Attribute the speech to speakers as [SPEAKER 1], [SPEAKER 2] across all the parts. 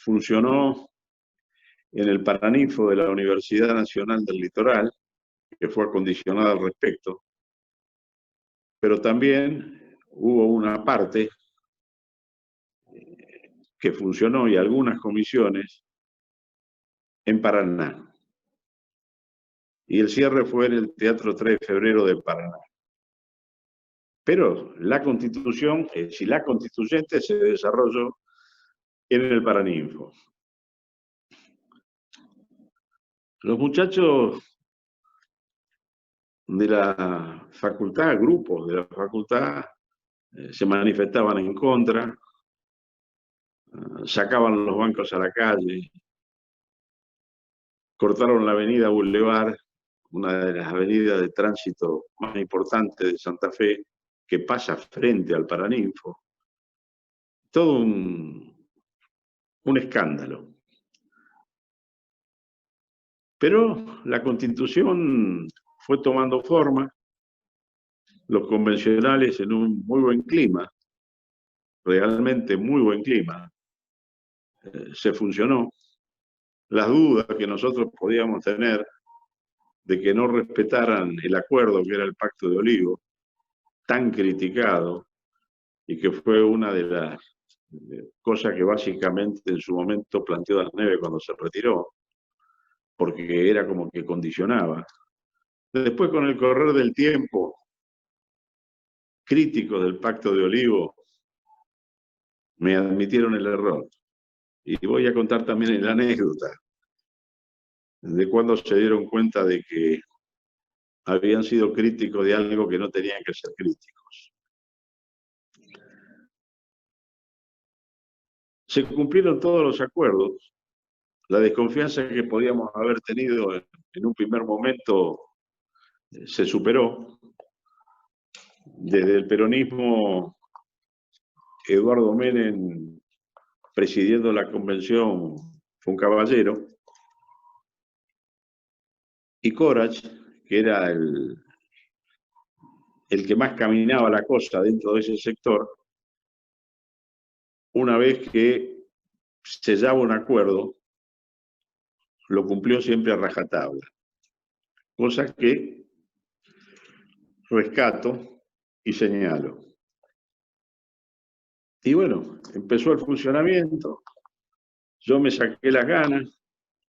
[SPEAKER 1] funcionó en el Paraninfo de la Universidad Nacional del Litoral, que fue acondicionada al respecto, pero también hubo una parte que funcionó y algunas comisiones en Paraná. Y el cierre fue en el Teatro 3 de Febrero de Paraná. Pero la constitución, si la constituyente se desarrolló en el Paraninfo. Los muchachos de la facultad, grupos de la facultad, se manifestaban en contra, sacaban los bancos a la calle, cortaron la avenida Boulevard, una de las avenidas de tránsito más importantes de Santa Fe, que pasa frente al Paraninfo. Todo un escándalo. Pero la Constitución fue tomando forma, los convencionales en un muy buen clima, realmente muy buen clima, se funcionó. Las dudas que nosotros podíamos tener de que no respetaran el acuerdo que era el Pacto de Olivos, tan criticado, y que fue una de las cosas que básicamente en su momento planteó Dalneve cuando se retiró, porque era como que condicionaba. Después, con el correr del tiempo, críticos del Pacto de Olivos me admitieron el error. Y voy a contar también la anécdota de cuando se dieron cuenta de que habían sido críticos de algo que no tenían que ser críticos. Se cumplieron todos los acuerdos. La desconfianza que podíamos haber tenido en un primer momento se superó. Desde el peronismo, Eduardo Menem, presidiendo la convención, fue un caballero. Y Corach, que era el que más caminaba la cosa dentro de ese sector, una vez que sellaba un acuerdo, lo cumplió siempre a rajatabla. Cosa que rescato y señalo. Y bueno, empezó el funcionamiento. Yo me saqué las ganas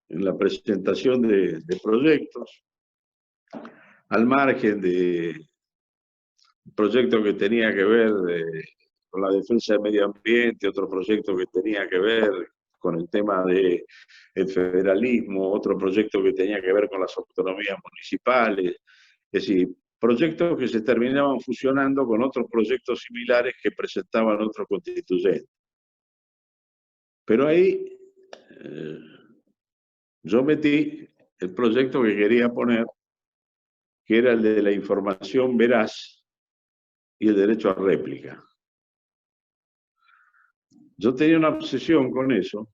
[SPEAKER 1] en la presentación de proyectos, al margen de proyectos que tenía que ver con la defensa del medio ambiente, otro proyecto que tenía que ver con el tema del federalismo, otro proyecto que tenía que ver con las autonomías municipales, es decir, proyectos que se terminaban fusionando con otros proyectos similares que presentaban otros constituyentes. Pero ahí yo metí el proyecto que quería poner, que era el de la información veraz y el derecho a réplica. Yo tenía una obsesión con eso,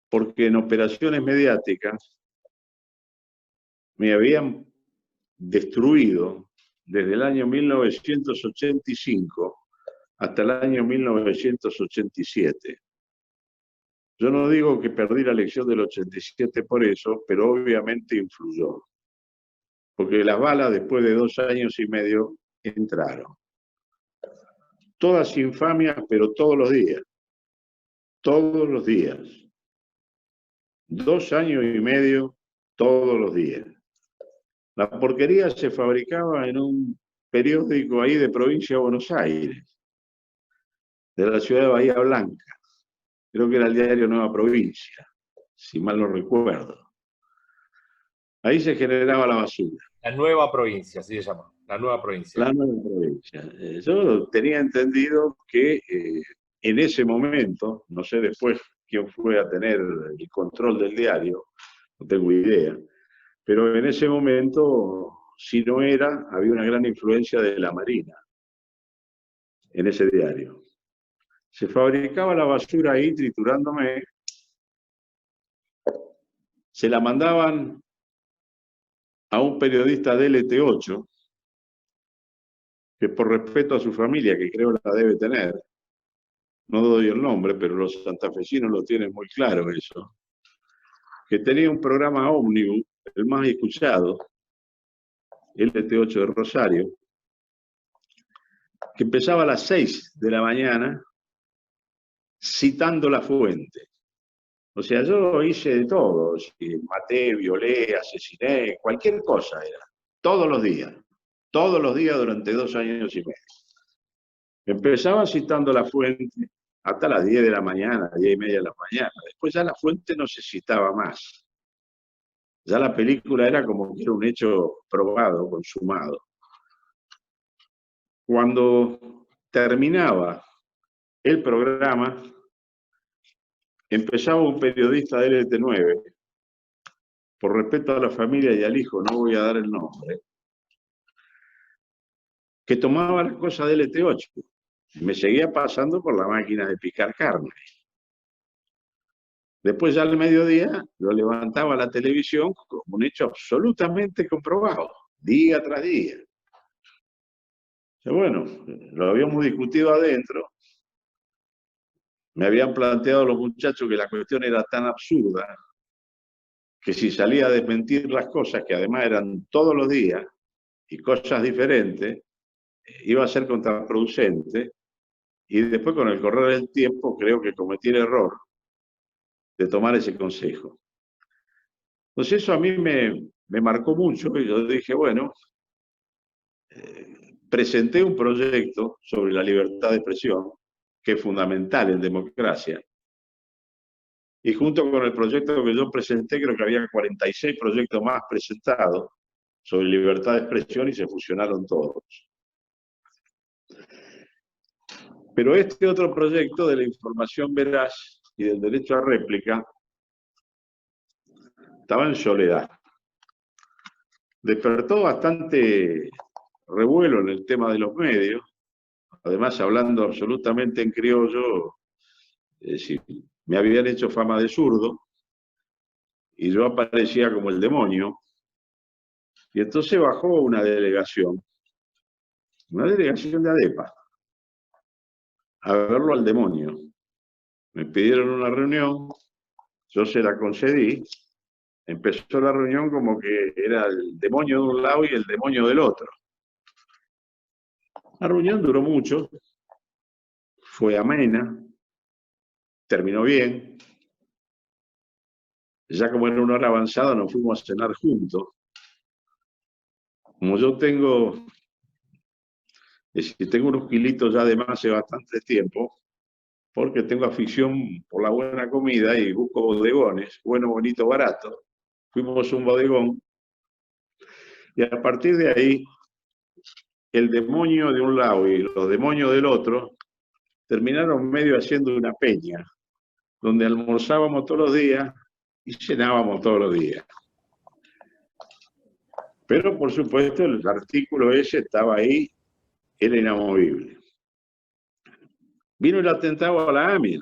[SPEAKER 1] porque en operaciones mediáticas me habían destruido desde el año 1985 hasta el año 1987. Yo no digo que perdí la elección del 87 por eso, pero obviamente influyó. Porque las balas después de 2 años y medio entraron. Todas infamias, pero todos los días. Todos los días. 2 años y medio, todos los días. La porquería se fabricaba en un periódico ahí de provincia de Buenos Aires, de la ciudad de Bahía Blanca. Creo que era el diario Nueva Provincia, si mal no recuerdo. Ahí se generaba la basura.
[SPEAKER 2] La Nueva Provincia, así se llama. La Nueva Provincia.
[SPEAKER 1] La Nueva Provincia. Yo tenía entendido que en ese momento, no sé después quién fue a tener el control del diario, no tengo idea, pero en ese momento, si no era, había una gran influencia de la Marina en ese diario. Se fabricaba la basura ahí triturándome, se la mandaban a un periodista de LT8, que por respeto a su familia, que creo la debe tener, no doy el nombre, pero los santafesinos lo tienen muy claro eso, que tenía un programa ómnibus, el más escuchado, LT8 de Rosario, que empezaba a las 6 de la mañana citando la fuente. O sea, yo hice de todo, maté, violé, asesiné, cualquier cosa era, todos los días durante 2 años y medio. Empezaba citando la fuente hasta las 10 de la mañana, 10 y media de la mañana. Después ya la fuente no se citaba más. Ya la película era como que era un hecho probado, consumado. Cuando terminaba el programa, empezaba un periodista de LT9, por respeto a la familia y al hijo, no voy a dar el nombre, que tomaba las cosas de LT8. Me seguía pasando por la máquina de picar carne. Después ya al mediodía lo levantaba a la televisión como un hecho absolutamente comprobado, día tras día. Bueno, lo habíamos discutido adentro. Me habían planteado los muchachos que la cuestión era tan absurda que si salía a desmentir las cosas, que además eran todos los días y cosas diferentes, iba a ser contraproducente. Y después, con el correr del tiempo, creo que cometí el error de tomar ese consejo. Entonces eso a mí me marcó mucho y yo dije, bueno, presenté un proyecto sobre la libertad de expresión, que es fundamental en democracia, y junto con el proyecto que yo presenté, creo que había 46 proyectos más presentados sobre libertad de expresión y se fusionaron todos. Pero este otro proyecto de la información veraz y del derecho a réplica estaba en soledad. Despertó bastante revuelo en el tema de los medios, además hablando absolutamente en criollo, es decir, me habían hecho fama de zurdo y yo aparecía como el demonio. Y entonces bajó una delegación de ADEPA, a verlo al demonio. Me pidieron una reunión, yo se la concedí, empezó la reunión como que era el demonio de un lado y el demonio del otro. La reunión duró mucho, fue amena, terminó bien. Ya como era una hora avanzada, nos fuimos a cenar juntos. Como yo tengo unos kilitos ya de más hace bastante tiempo, porque tengo afición por la buena comida y busco bodegones, bueno, bonito, barato. Fuimos a un bodegón y a partir de ahí, el demonio de un lado y los demonios del otro terminaron medio haciendo una peña, donde almorzábamos todos los días y cenábamos todos los días. Pero, por supuesto, el artículo ese estaba ahí, era inamovible. Vino el atentado a la AMIA.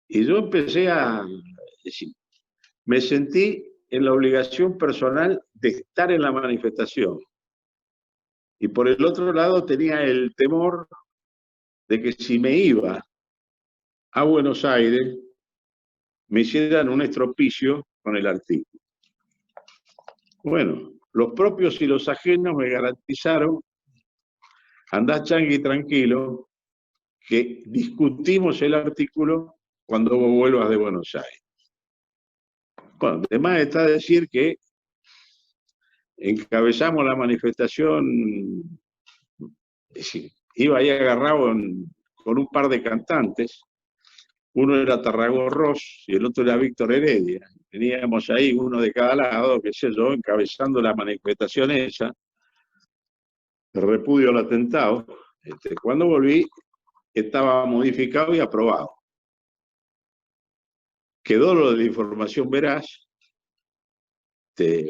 [SPEAKER 1] Y yo empecé a decir, me sentí en la obligación personal de estar en la manifestación. Y por el otro lado tenía el temor de que si me iba a Buenos Aires, me hicieran un estropicio con el artículo. Bueno, los propios y los ajenos me garantizaron, andá changui tranquilo, que discutimos el artículo cuando vos vuelvas de Buenos Aires. Bueno, además está decir que encabezamos la manifestación, iba ahí agarrado con un par de cantantes, uno era Tarragó Ross y el otro era Víctor Heredia. Teníamos ahí uno de cada lado, qué sé yo, encabezando la manifestación esa, de repudio al atentado. Cuando volví, estaba modificado y aprobado. Quedó lo de la información veraz,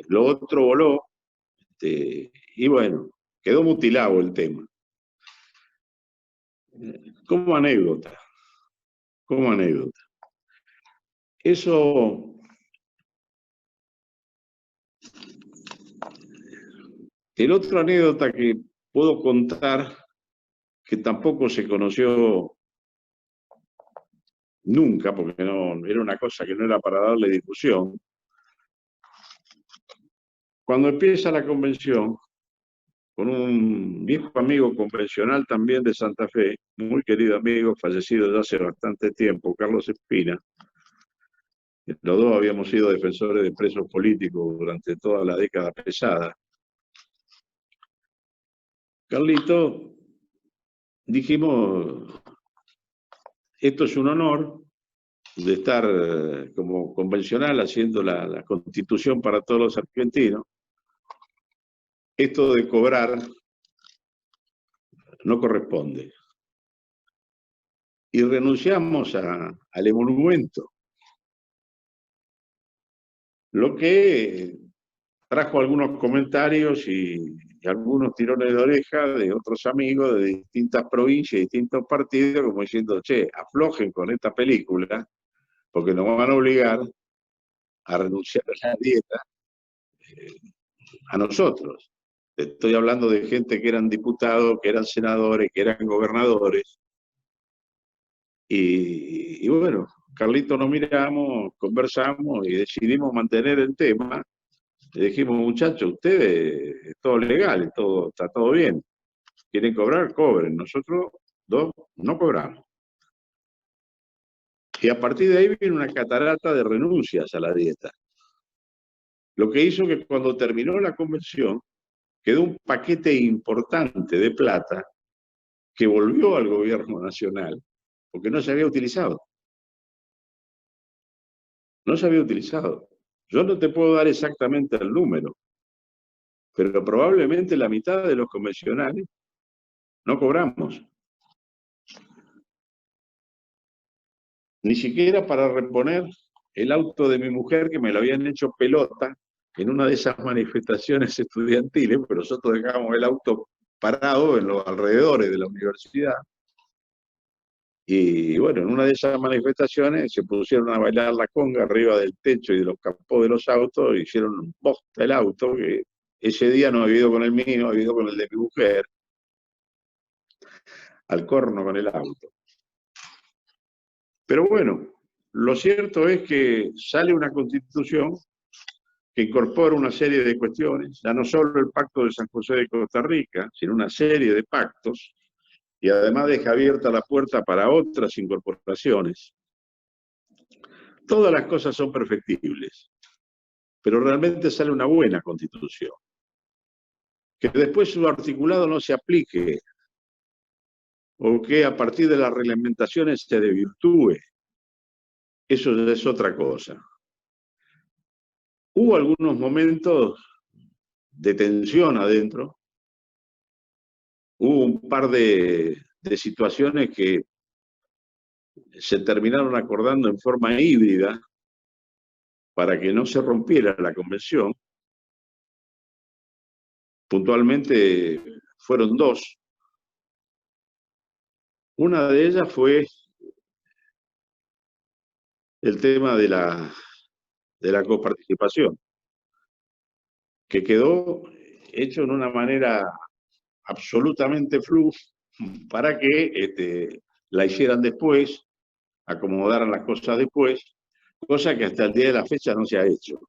[SPEAKER 1] lo otro voló, y bueno, quedó mutilado el tema. Como anécdota. Eso, el otro anécdota que puedo contar, que tampoco se conoció nunca, porque no, era una cosa que no era para darle difusión. Cuando empieza la convención, con un viejo amigo convencional también de Santa Fe, muy querido amigo, fallecido ya hace bastante tiempo, Carlos Espina. Los dos habíamos sido defensores de presos políticos durante toda la década pesada. Carlito, dijimos, esto es un honor de estar como convencional haciendo la constitución para todos los argentinos. Esto de cobrar no corresponde. Y renunciamos al emolumento, lo que trajo algunos comentarios y algunos tirones de oreja de otros amigos de distintas provincias y distintos partidos, como diciendo, che, aflojen con esta película, porque nos van a obligar a renunciar a la dieta a nosotros. Estoy hablando de gente que eran diputados, que eran senadores, que eran gobernadores. Y bueno, Carlito nos miramos, conversamos y decidimos mantener el tema. Le dijimos, muchachos, ustedes, es todo legal, todo, está todo bien. Quieren cobrar, cobren. Nosotros dos no cobramos. Y a partir de ahí viene una catarata de renuncias a la dieta. Lo que hizo que cuando terminó la convención, quedó un paquete importante de plata que volvió al gobierno nacional, porque no se había utilizado. No se había utilizado. Yo no te puedo dar exactamente el número, pero probablemente la mitad de los convencionales no cobramos. Ni siquiera para reponer el auto de mi mujer, que me lo habían hecho pelota en una de esas manifestaciones estudiantiles, pero nosotros dejamos el auto parado en los alrededores de la universidad. Y bueno, en una de esas manifestaciones se pusieron a bailar la conga arriba del techo y de los capós de los autos, e hicieron bosta el auto, que ese día no había ido con el mío, había ido con el de mi mujer, al corno con el auto. Pero bueno, lo cierto es que sale una constitución que incorpora una serie de cuestiones, ya no solo el pacto de San José de Costa Rica, sino una serie de pactos, y además deja abierta la puerta para otras incorporaciones. Todas las cosas son perfectibles, pero realmente sale una buena constitución. Que después su articulado no se aplique, o que a partir de las reglamentaciones se desvirtúe, eso ya es otra cosa. Hubo algunos momentos de tensión adentro, hubo un par de situaciones que se terminaron acordando en forma híbrida para que no se rompiera la convención. Puntualmente fueron dos. Una de ellas fue el tema de la coparticipación, que quedó hecho en una manera absolutamente fluja para que la hicieran después, acomodaran las cosas después, cosa que hasta el día de la fecha no se ha hecho.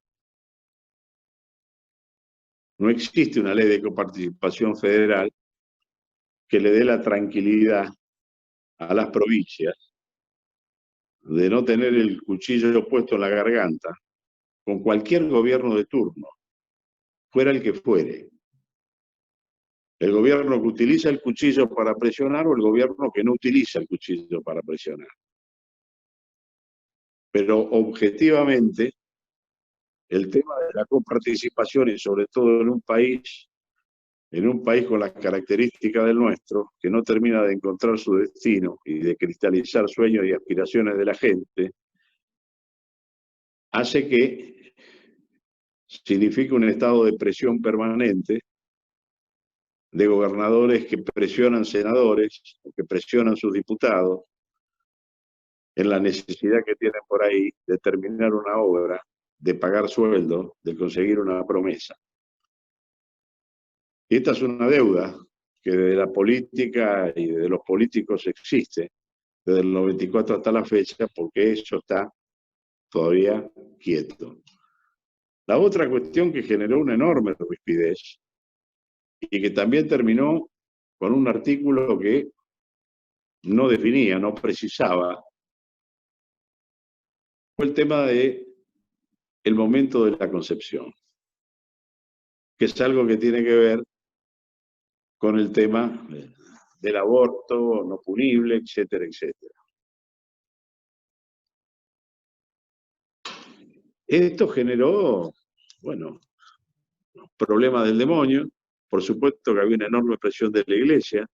[SPEAKER 1] No existe una ley de coparticipación federal que le dé la tranquilidad a las provincias de no tener el cuchillo puesto en la garganta con cualquier gobierno de turno, fuera el que fuere. El gobierno que utiliza el cuchillo para presionar o el gobierno que no utiliza el cuchillo para presionar. Pero objetivamente, el tema de la coparticipación, y sobre todo en un país con las características del nuestro, que no termina de encontrar su destino y de cristalizar sueños y aspiraciones de la gente, hace que signifique un estado de presión permanente de gobernadores que presionan senadores, o que presionan sus diputados, en la necesidad que tienen por ahí de terminar una obra, de pagar sueldo, de conseguir una promesa. Y esta es una deuda que de la política y de los políticos existe desde el 94 hasta la fecha, porque eso está todavía quieto. La otra cuestión que generó una enorme rispidez y que también terminó con un artículo que no definía, no precisaba, fue el tema de el momento de la concepción, que es algo que tiene que ver con el tema del aborto no punible, etcétera, etcétera. Esto generó, bueno, problemas del demonio. Por supuesto que había una enorme presión de la iglesia.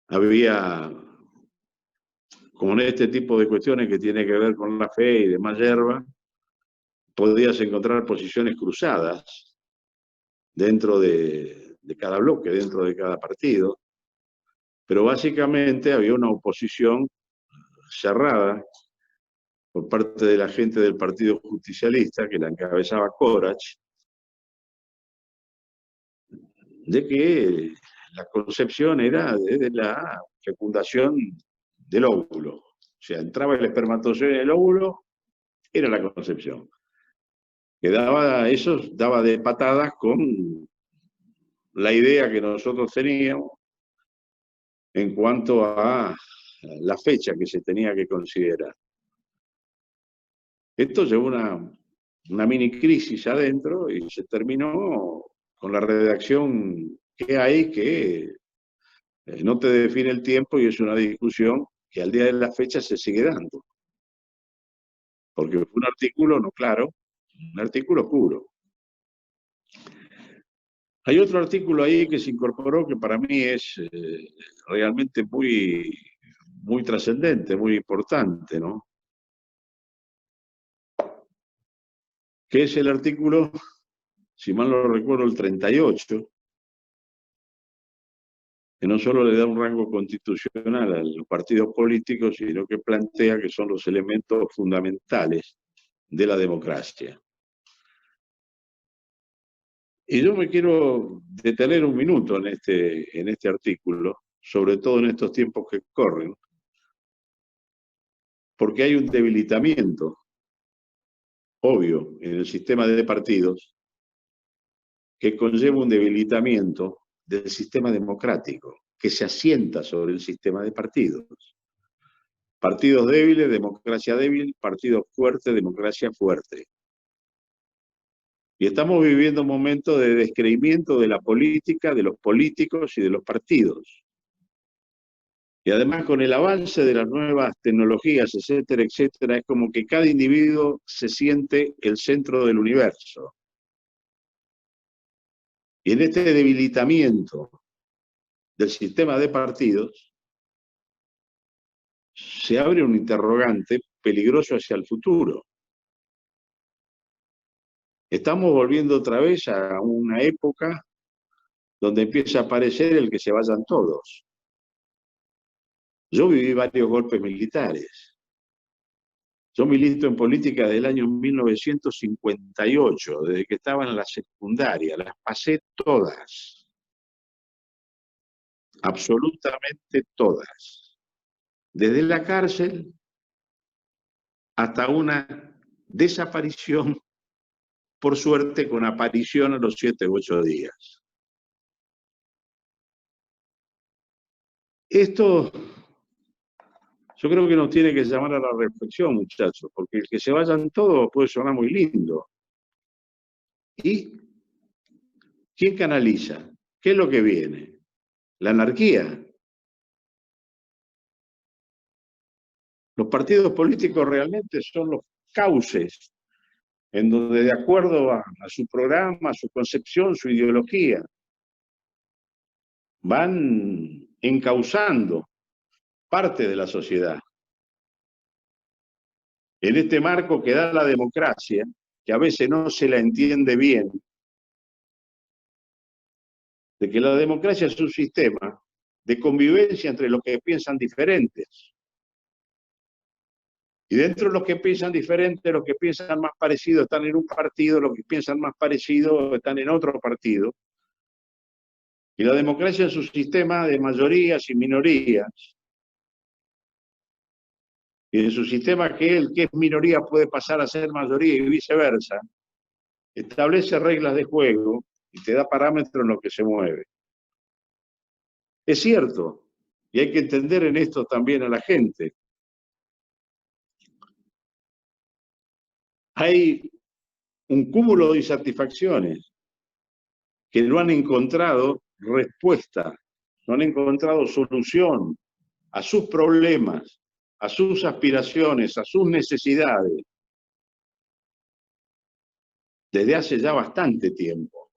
[SPEAKER 1] Había, como en este tipo de cuestiones que tiene que ver con la fe y demás hierba, podías encontrar posiciones cruzadas dentro de cada bloque, dentro de cada partido, pero básicamente había una oposición cerrada por parte de la gente del Partido Justicialista, que la encabezaba Corach, de que la concepción era desde la fecundación del óvulo. O sea, entraba el espermatozoide en el óvulo, era la concepción. Eso daba de patadas con la idea que nosotros teníamos en cuanto a la fecha que se tenía que considerar. Esto llevó una mini crisis adentro y se terminó con la redacción que hay, que no te define el tiempo y es una discusión que al día de la fecha se sigue dando. Porque fue un artículo, no claro, un artículo oscuro. Hay otro artículo ahí que se incorporó que para mí es realmente muy trascendente, muy importante, ¿no? Que es el artículo, si mal no recuerdo, el 38, que no solo le da un rango constitucional a los partidos políticos, sino que plantea que son los elementos fundamentales de la democracia. Y yo me quiero detener un minuto en este artículo, sobre todo en estos tiempos que corren, porque hay un debilitamiento obvio en el sistema de partidos que conlleva un debilitamiento del sistema democrático, que se asienta sobre el sistema de partidos. Partidos débiles, democracia débil; partidos fuertes, democracia fuerte. Y estamos viviendo un momento de descreimiento de la política, de los políticos y de los partidos. Y además con el avance de las nuevas tecnologías, etcétera, etcétera, es como que cada individuo se siente el centro del universo. Y en este debilitamiento del sistema de partidos se abre un interrogante peligroso hacia el futuro. Estamos volviendo otra vez a una época donde empieza a aparecer el que se vayan todos. Yo viví varios golpes militares. Yo milito en política desde el año 1958, desde que estaba en la secundaria. Las pasé todas. Absolutamente todas. Desde la cárcel hasta una desaparición, por suerte con aparición a los 7 u 8 días. Esto yo creo que nos tiene que llamar a la reflexión, muchachos, porque el que se vayan todos puede sonar muy lindo. ¿Y quién canaliza? ¿Qué es lo que viene? ¿La anarquía? Los partidos políticos realmente son los cauces en donde, de acuerdo a su programa, a su concepción, su ideología, van encauzando parte de la sociedad. En este marco que da la democracia, que a veces no se la entiende bien, de que la democracia es un sistema de convivencia entre los que piensan diferentes. Y dentro de los que piensan diferentes, los que piensan más parecido están en un partido, los que piensan más parecido están en otro partido. Y la democracia es un sistema de mayorías y minorías. Y en su sistema que el que es minoría puede pasar a ser mayoría y viceversa, establece reglas de juego y te da parámetros en los que se mueve. Es cierto, y hay que entender en esto también a la gente. Hay un cúmulo de insatisfacciones que no han encontrado respuesta, no han encontrado solución a sus problemas, a sus aspiraciones, a sus necesidades, desde hace ya bastante tiempo.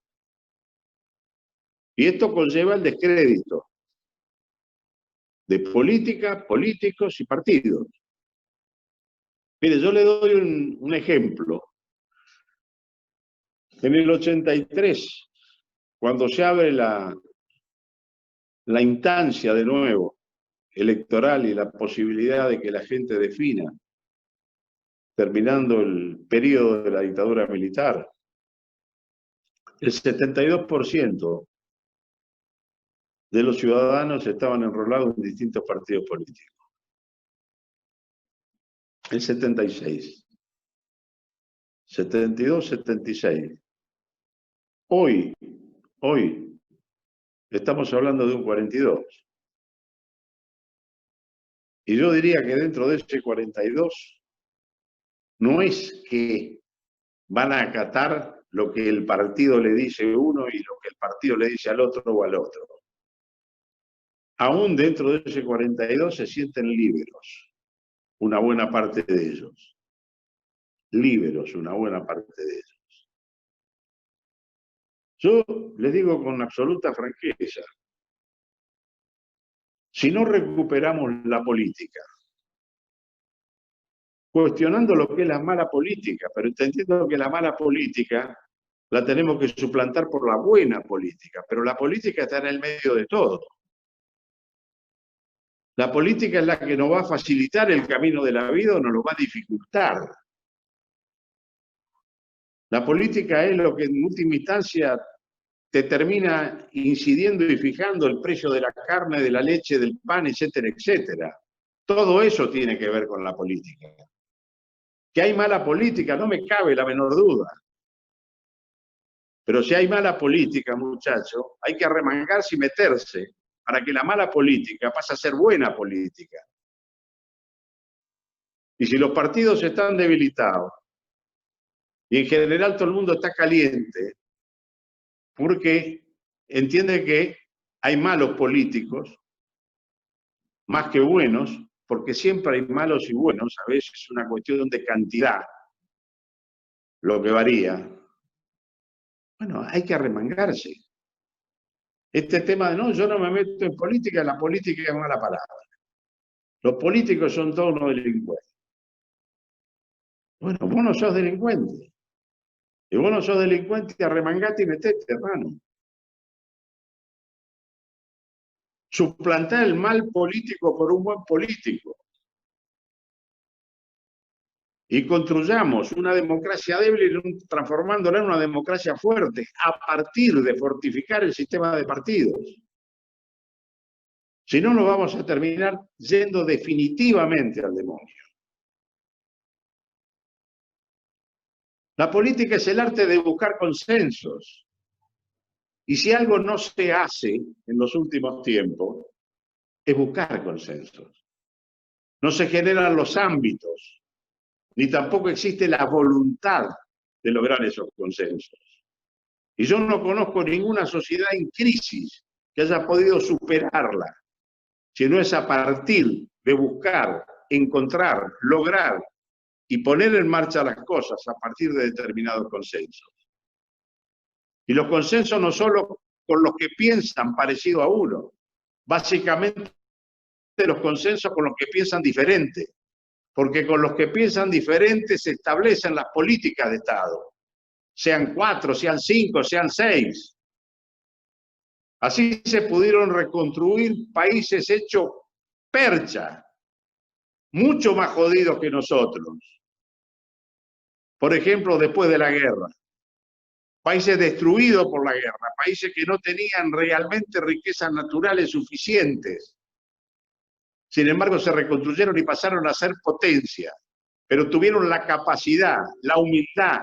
[SPEAKER 1] Y esto conlleva el descrédito de política, políticos y partidos. Mire, yo le doy un ejemplo. En el 83, cuando se abre la instancia de nuevo electoral y la posibilidad de que la gente defina, terminando el periodo de la dictadura militar, el 72% de los ciudadanos estaban enrolados en distintos partidos políticos. El 76. 72, 76. Hoy, estamos hablando de un 42. Y yo diría que dentro de ese 42 no es que van a acatar lo que el partido le dice a uno y lo que el partido le dice al otro o al otro. Aún dentro de ese 42 se sienten líberos, una buena parte de ellos. Líberos, una buena parte de ellos. Yo les digo con absoluta franqueza, si no recuperamos la política, cuestionando lo que es la mala política, pero entendiendo que la mala política la tenemos que suplantar por la buena política, pero la política está en el medio de todo. La política es la que nos va a facilitar el camino de la vida o nos lo va a dificultar. La política es lo que en última instancia te termina incidiendo y fijando el precio de la carne, de la leche, del pan, etcétera, etcétera. Todo eso tiene que ver con la política. Que hay mala política, no me cabe la menor duda. Pero si hay mala política, muchachos, hay que arremangarse y meterse para que la mala política pase a ser buena política. Y si los partidos están debilitados, y en general todo el mundo está caliente, porque entiende que hay malos políticos, más que buenos, porque siempre hay malos y buenos, a veces es una cuestión de cantidad, lo que varía. Bueno, hay que arremangarse. Este tema de no, yo no me meto en política, la política es mala palabra. Los políticos son todos unos delincuentes. Bueno, vos no sos delincuente. Y vos no sos delincuente, arremangate y metete, hermano. Suplantar el mal político por un buen político. Y construyamos una democracia débil transformándola en una democracia fuerte a partir de fortificar el sistema de partidos. Si no, nos vamos a terminar yendo definitivamente al demonio. La política es el arte de buscar consensos. Y si algo no se hace en los últimos tiempos, es buscar consensos. No se generan los ámbitos, ni tampoco existe la voluntad de lograr esos consensos. Y yo no conozco ninguna sociedad en crisis que haya podido superarla, sino es a partir de buscar, encontrar, lograr y poner en marcha las cosas a partir de determinados consensos. Y los consensos no solo con los que piensan parecido a uno, básicamente los consensos con los que piensan diferente, porque con los que piensan diferente se establecen las políticas de Estado, sean 4, sean 5, sean 6. Así se pudieron reconstruir países hechos percha, mucho más jodidos que nosotros. Por ejemplo, después de la guerra. países destruidos por la guerra, países que no tenían realmente riquezas naturales suficientes. Sin embargo, se reconstruyeron y pasaron a ser potencia, pero tuvieron la capacidad, la humildad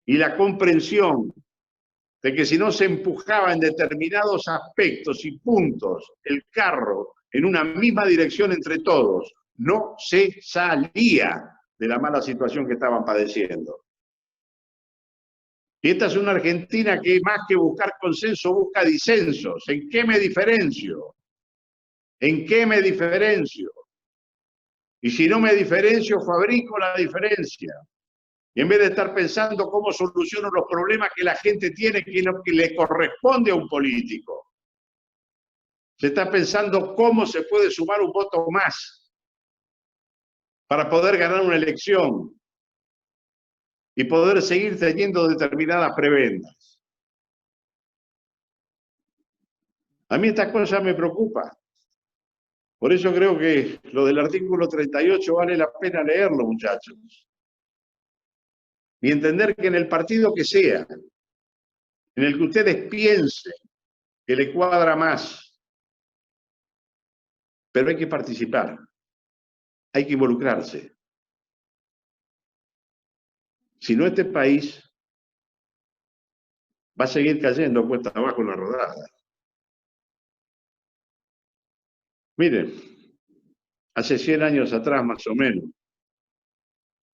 [SPEAKER 1] y la comprensión de que si no se empujaba en determinados aspectos y puntos el carro en una misma dirección entre todos, no se salía de la mala situación que estaban padeciendo. Y esta es una Argentina que más que buscar consenso, busca disensos. ¿En qué me diferencio? ¿En qué me diferencio? Y si no me diferencio, fabrico la diferencia. Y en vez de estar pensando cómo soluciono los problemas que la gente tiene, que es lo que le corresponde a un político, se está pensando cómo se puede sumar un voto más para poder ganar una elección y poder seguir teniendo determinadas prebendas. A mí esta cosa me preocupa. Por eso creo que lo del artículo 38 vale la pena leerlo, muchachos. Y entender que en el partido que sea, en el que ustedes piensen que le cuadra más, pero hay que participar, hay que involucrarse. Si no, este país va a seguir cayendo cuesta abajo en la rodada. Miren, hace 100 años atrás, más o menos,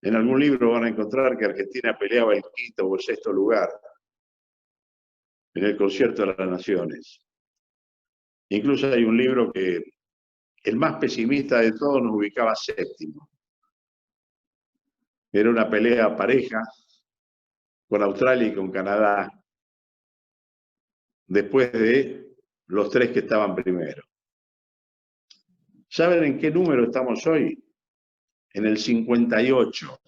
[SPEAKER 1] en algún libro van a encontrar que Argentina peleaba el quinto o el sexto lugar en el concierto de las naciones. Incluso hay un libro que el más pesimista de todos nos ubicaba séptimo. Era una pelea pareja con Australia y con Canadá, después de los tres que estaban primero. ¿Saben en qué número estamos hoy? En el 58.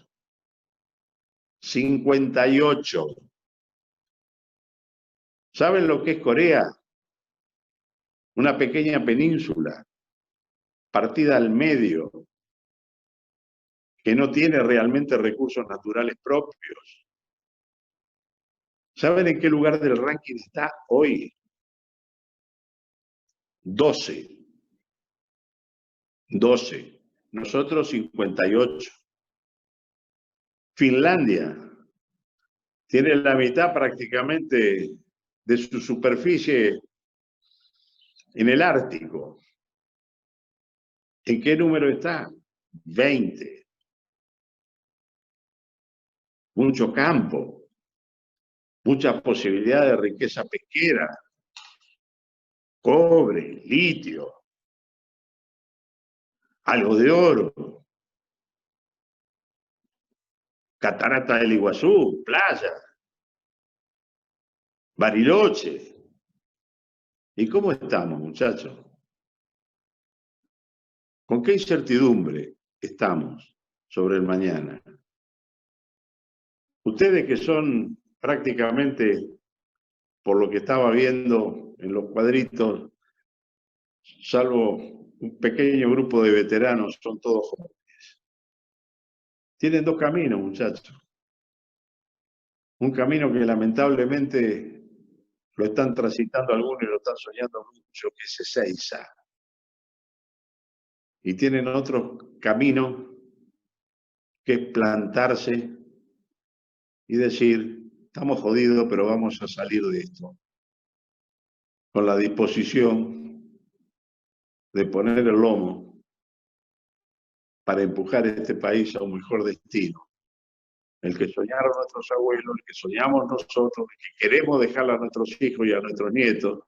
[SPEAKER 1] 58. ¿Saben lo que es Corea? Una pequeña península, partida al medio, que no tiene realmente recursos naturales propios. ¿Saben en qué lugar del ranking está hoy? 12. 12. Nosotros 58. Finlandia tiene la mitad prácticamente de su superficie en el Ártico. ¿En qué número está? 20. Mucho campo, muchas posibilidades de riqueza pesquera, cobre, litio, algo de oro, Catarata del Iguazú, playa, Bariloche. ¿Y cómo estamos, muchachos? ¿Con qué incertidumbre estamos sobre el mañana? Ustedes que son prácticamente, por lo que estaba viendo en los cuadritos, salvo un pequeño grupo de veteranos, son todos jóvenes. Tienen dos caminos, muchachos. Un camino que lamentablemente lo están transitando algunos y lo están soñando mucho, que es Ezeiza. Y tienen otro camino que es plantarse y decir, estamos jodidos, pero vamos a salir de esto. Con la disposición de poner el lomo para empujar este país a un mejor destino. El que soñaron nuestros abuelos, el que soñamos nosotros, el que queremos dejarle a nuestros hijos y a nuestros nietos,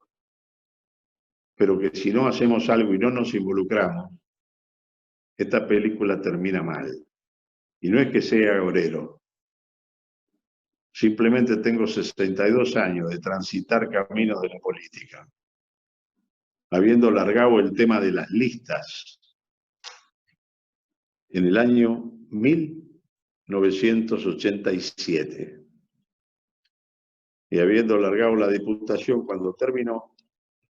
[SPEAKER 1] pero que si no hacemos algo y no nos involucramos, esta película termina mal. Y no es que sea agorero. Simplemente tengo 62 años de transitar caminos de la política. Habiendo largado el tema de las listas en el año 1987. Y habiendo largado la diputación cuando terminó,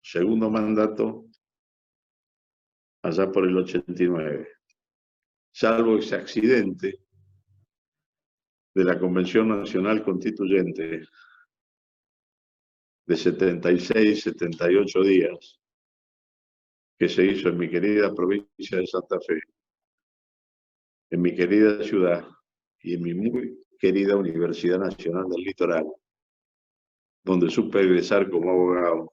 [SPEAKER 1] segundo mandato, allá por el 89. Salvo ese accidente de la Convención Nacional Constituyente de 76, 78 días que se hizo en mi querida provincia de Santa Fe, en mi querida ciudad y en mi muy querida Universidad Nacional del Litoral, donde supe egresar como abogado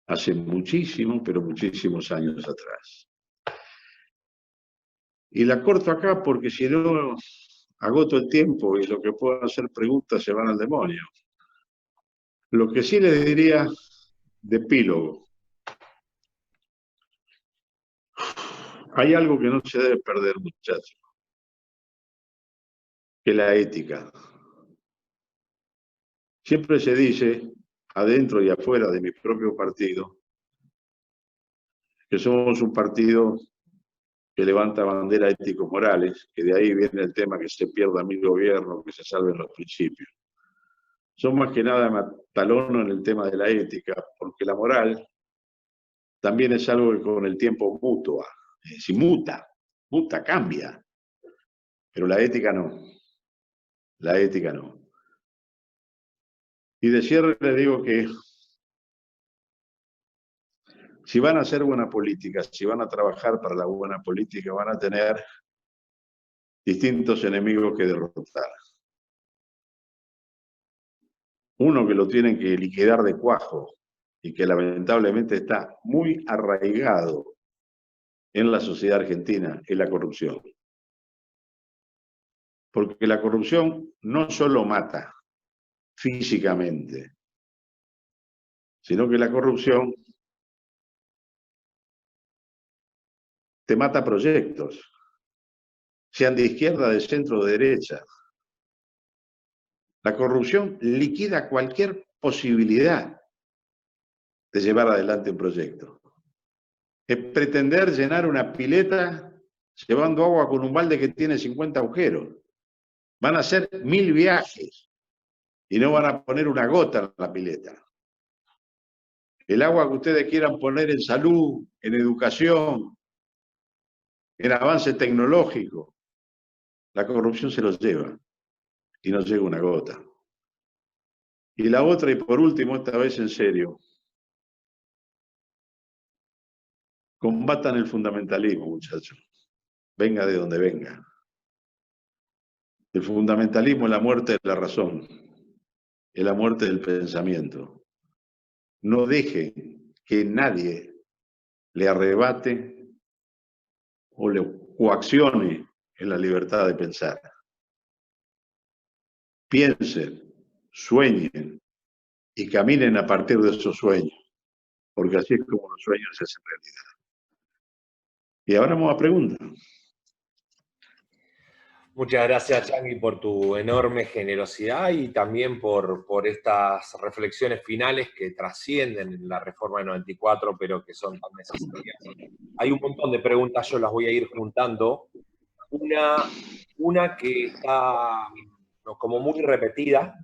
[SPEAKER 1] hace muchísimos, pero muchísimos años atrás. Y la corto acá porque si no agoto el tiempo y lo que puedo hacer preguntas se van al demonio. Lo que sí les diría de epílogo. Hay algo que no se debe perder, muchachos, que es la ética. Siempre se dice, adentro y afuera de mi propio partido, que somos un partido que levanta banderas ético-morales, que de ahí viene el tema que se pierda mi gobierno, que se salven los principios. Son más que nada matalono en el tema de la ética, porque la moral también es algo que con el tiempo mutua, si muta, cambia, pero la ética no, la ética no. Y de cierre le digo que si van a hacer buena política, si van a trabajar para la buena política, van a tener distintos enemigos que derrotar. Uno que lo tienen que liquidar de cuajo y que lamentablemente está muy arraigado en la sociedad argentina es la corrupción. Porque la corrupción no solo mata físicamente, sino que la corrupción te mata proyectos, sean de izquierda, de centro o de derecha. La corrupción liquida cualquier posibilidad de llevar adelante un proyecto. Es pretender llenar una pileta llevando agua con un balde que tiene 50 agujeros. Van a hacer 1000 viajes y no van a poner una gota en la pileta. El agua que ustedes quieran poner en salud, en educación, en avance tecnológico, la corrupción se los lleva y no llega una gota. Y la otra, y por último, esta vez en serio, combatan el fundamentalismo, muchachos. Venga de donde venga. El fundamentalismo es la muerte de la razón, es la muerte del pensamiento. No deje que nadie le arrebate o le coaccione en la libertad de pensar. Piensen, sueñen y caminen a partir de esos sueños, porque así es como los sueños se hacen realidad. Y ahora vamos a preguntas.
[SPEAKER 2] Muchas gracias, Changi, por tu enorme generosidad y también por estas reflexiones finales que trascienden la reforma de 94, pero que son tan necesarias. Hay un montón de preguntas, yo las voy a ir juntando. Una que está como muy repetida,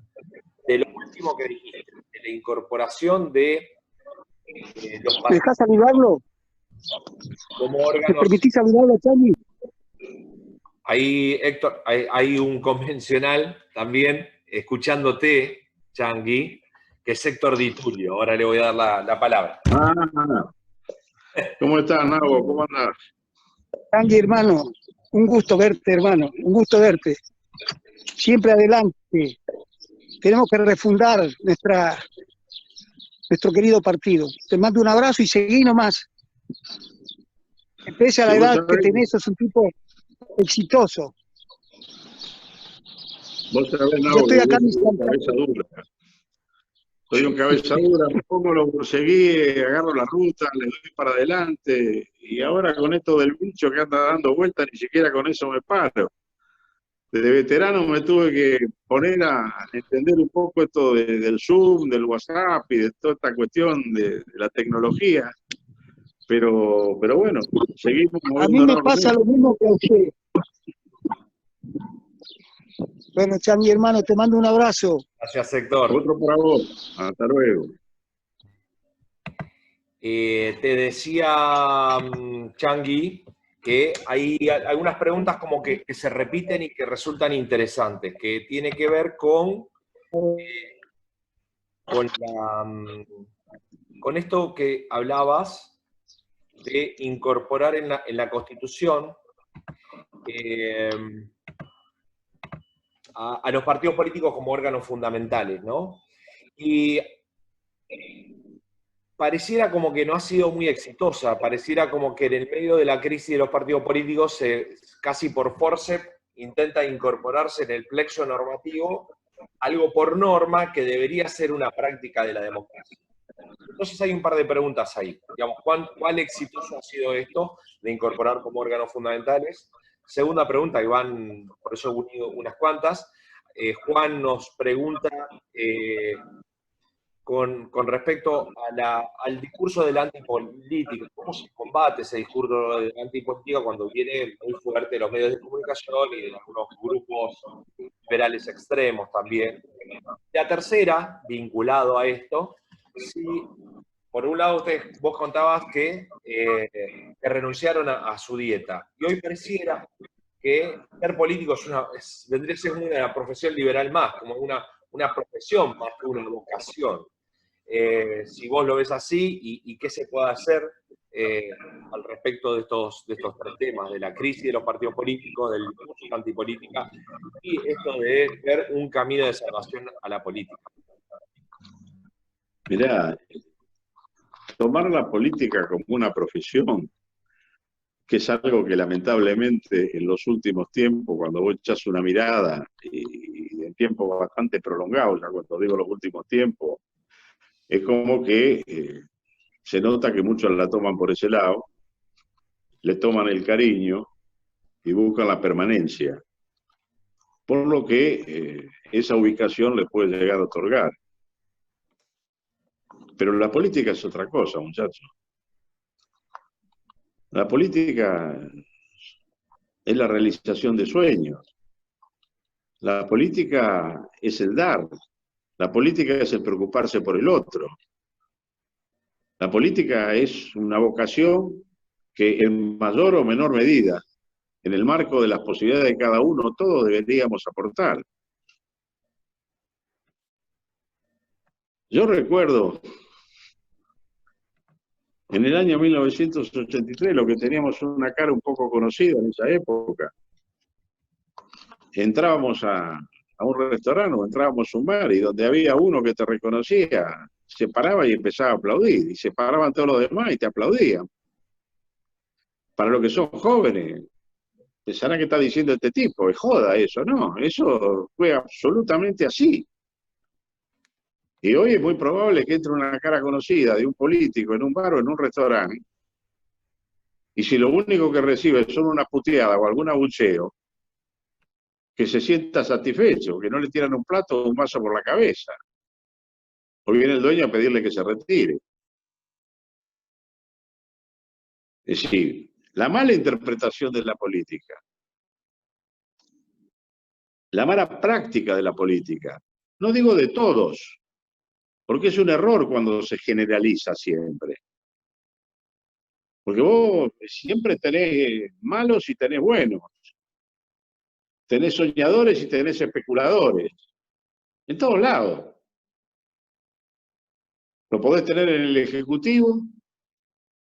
[SPEAKER 2] de lo último que dijiste, de la incorporación de los
[SPEAKER 3] ¿Me dejás saludarlo?
[SPEAKER 2] como
[SPEAKER 3] ¿Me
[SPEAKER 2] órganos.
[SPEAKER 3] permitís saludarlo, Changi?
[SPEAKER 2] Ahí, Héctor, hay un convencional también, escuchándote, Changi, que es Héctor Di Tulio. Ahora le voy a dar la palabra.
[SPEAKER 1] ¿Cómo estás, Nabo? ¿Cómo andás?
[SPEAKER 3] Changi, hermano, un gusto verte, hermano, un gusto verte. Siempre adelante. Tenemos que refundar nuestro querido partido. Te mando un abrazo y seguí nomás. Pese a la edad que tenés, sos un tipo exitoso.
[SPEAKER 1] Vos sabés, Nabo,
[SPEAKER 3] Yo estoy acá en mi
[SPEAKER 1] cabeza dura. Soy un cabeza dura, me pongo, lo seguí, agarro la ruta, le doy para adelante, y ahora con esto del bicho que anda dando vueltas, ni siquiera con eso me paro. Desde veterano me tuve que poner a entender un poco esto del Zoom, del WhatsApp y de toda esta cuestión de la tecnología. Pero bueno, seguimos moviéndonos.
[SPEAKER 3] A mí me pasa lo mismo que a usted. Bueno, Changi, hermano, te mando un abrazo.
[SPEAKER 2] Gracias, Héctor.
[SPEAKER 1] Otro para vos. Hasta luego.
[SPEAKER 2] Te decía, Changi, que hay algunas preguntas como que se repiten y que resultan interesantes, que tiene que ver con esto que hablabas de incorporar en la Constitución a los partidos políticos como órganos fundamentales, ¿no? Y pareciera como que no ha sido muy exitosa, pareciera como que en el medio de la crisis de los partidos políticos, casi por forceps, intenta incorporarse en el plexo normativo algo por norma que debería ser una práctica de la democracia. Entonces hay un par de preguntas ahí. Digamos, ¿cuál exitoso ha sido esto de incorporar como órganos fundamentales? Segunda pregunta, y van, por eso he unido unas cuantas. Juan nos pregunta con respecto al discurso de la antipolítica. ¿Cómo se combate ese discurso de la antipolítica cuando viene muy fuerte de los medios de comunicación y de algunos grupos liberales extremos también? La tercera, vinculado a esto, si por un lado vos contabas que renunciaron a su dieta, y hoy pareciera que ser político vendría a ser una profesión liberal más, como una profesión más que una vocación. Si vos lo ves así, y qué se puede hacer al respecto de estos tres temas, de la crisis de los partidos políticos, del discurso de antipolítica, y esto de ver un camino de salvación a la política.
[SPEAKER 1] Mirá, tomar la política como una profesión, que es algo que lamentablemente en los últimos tiempos, cuando vos echás una mirada, y en tiempos bastante prolongados, ya cuando digo los últimos tiempos, es como que se nota que muchos la toman por ese lado, le toman el cariño y buscan la permanencia, por lo que esa ubicación le puede llegar a otorgar. Pero la política es otra cosa, muchachos. La política es la realización de sueños. La política es el dar. La política es el preocuparse por el otro. La política es una vocación que en mayor o menor medida, en el marco de las posibilidades de cada uno, todos deberíamos aportar. Yo recuerdo, en el año 1983, lo que teníamos una cara un poco conocida en esa época. Entrábamos a un restaurante o entrábamos a un bar, y donde había uno que te reconocía, se paraba y empezaba a aplaudir, y se paraban todos los demás y te aplaudían. Para los que son jóvenes, pensarán que está diciendo este tipo, es joda eso, no, eso fue absolutamente así. Y hoy es muy probable que entre una cara conocida de un político en un bar o en un restaurante, y si lo único que recibe son una puteada o algún abucheo, que se sienta satisfecho, que no le tiran un plato o un vaso por la cabeza. O viene el dueño a pedirle que se retire. Es decir, la mala interpretación de la política, la mala práctica de la política, no digo de todos, porque es un error cuando se generaliza siempre. Porque vos siempre tenés malos y tenés buenos. Tenés soñadores y tenés especuladores. En todos lados. Lo podés tener en el Ejecutivo,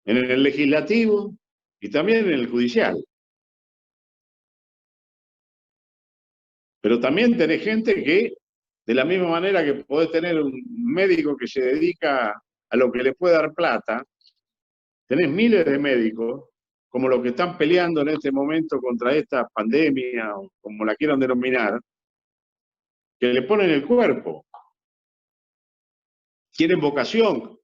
[SPEAKER 1] en el Legislativo y también en el Judicial. Pero también tenés gente que, de la misma manera que podés tener un médico que se dedica a lo que le puede dar plata, tenés miles de médicos, como los que están peleando en este momento contra esta pandemia, o como la quieran denominar, que le ponen el cuerpo. Tienen vocación.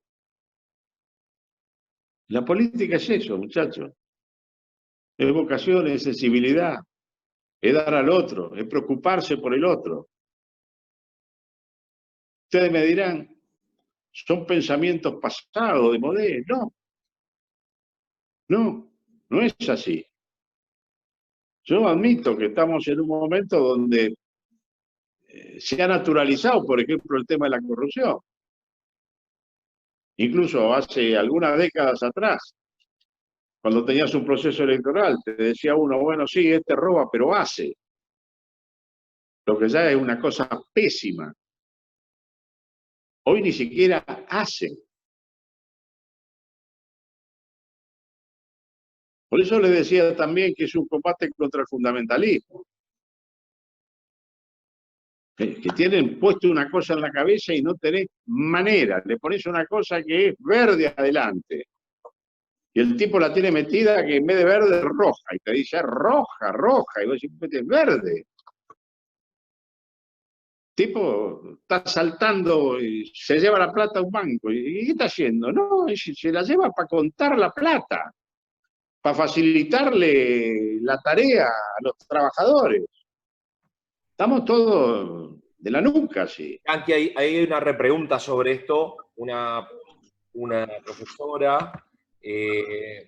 [SPEAKER 1] La política es eso, muchachos. Es vocación, es sensibilidad, es dar al otro, es preocuparse por el otro. Ustedes me dirán, son pensamientos pasados, de modé. No es así. Yo admito que estamos en un momento donde se ha naturalizado, por ejemplo, el tema de la corrupción. Incluso hace algunas décadas atrás, Cuando tenías un proceso electoral, te decía uno, bueno, sí, este roba, pero hace. Lo que ya es una cosa pésima. Hoy ni siquiera hacen. Por eso le decía también que es un combate contra el fundamentalismo. Que tienen puesto una cosa en la cabeza y no tenés manera. Le pones una cosa que es verde adelante. Y el tipo la tiene metida que en vez de verde es roja. Y te dice, roja, roja. Y vos decís, es verde. El tipo está saltando y se lleva la plata a un banco. ¿Y qué está haciendo? No, se la lleva para contar la plata, para facilitarle la tarea a los trabajadores. Estamos todos de la nuca, sí.
[SPEAKER 2] Anki, hay una repregunta sobre esto. Una profesora,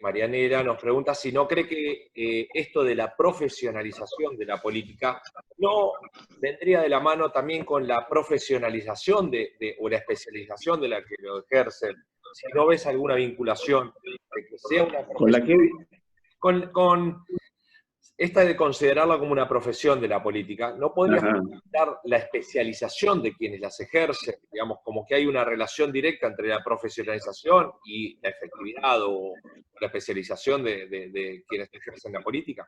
[SPEAKER 2] Marianera, nos pregunta si no cree que esto de la profesionalización de la política no vendría de la mano también con la profesionalización o la especialización de la que lo ejercen. Si no ves alguna vinculación de que sea una profesión.
[SPEAKER 1] ¿Con la que?
[SPEAKER 2] Con esta de considerarla como una profesión de la política, ¿no podría facilitar la especialización de quienes las ejercen? Digamos, como que hay una relación directa entre la profesionalización y la efectividad o la especialización de quienes ejercen la política.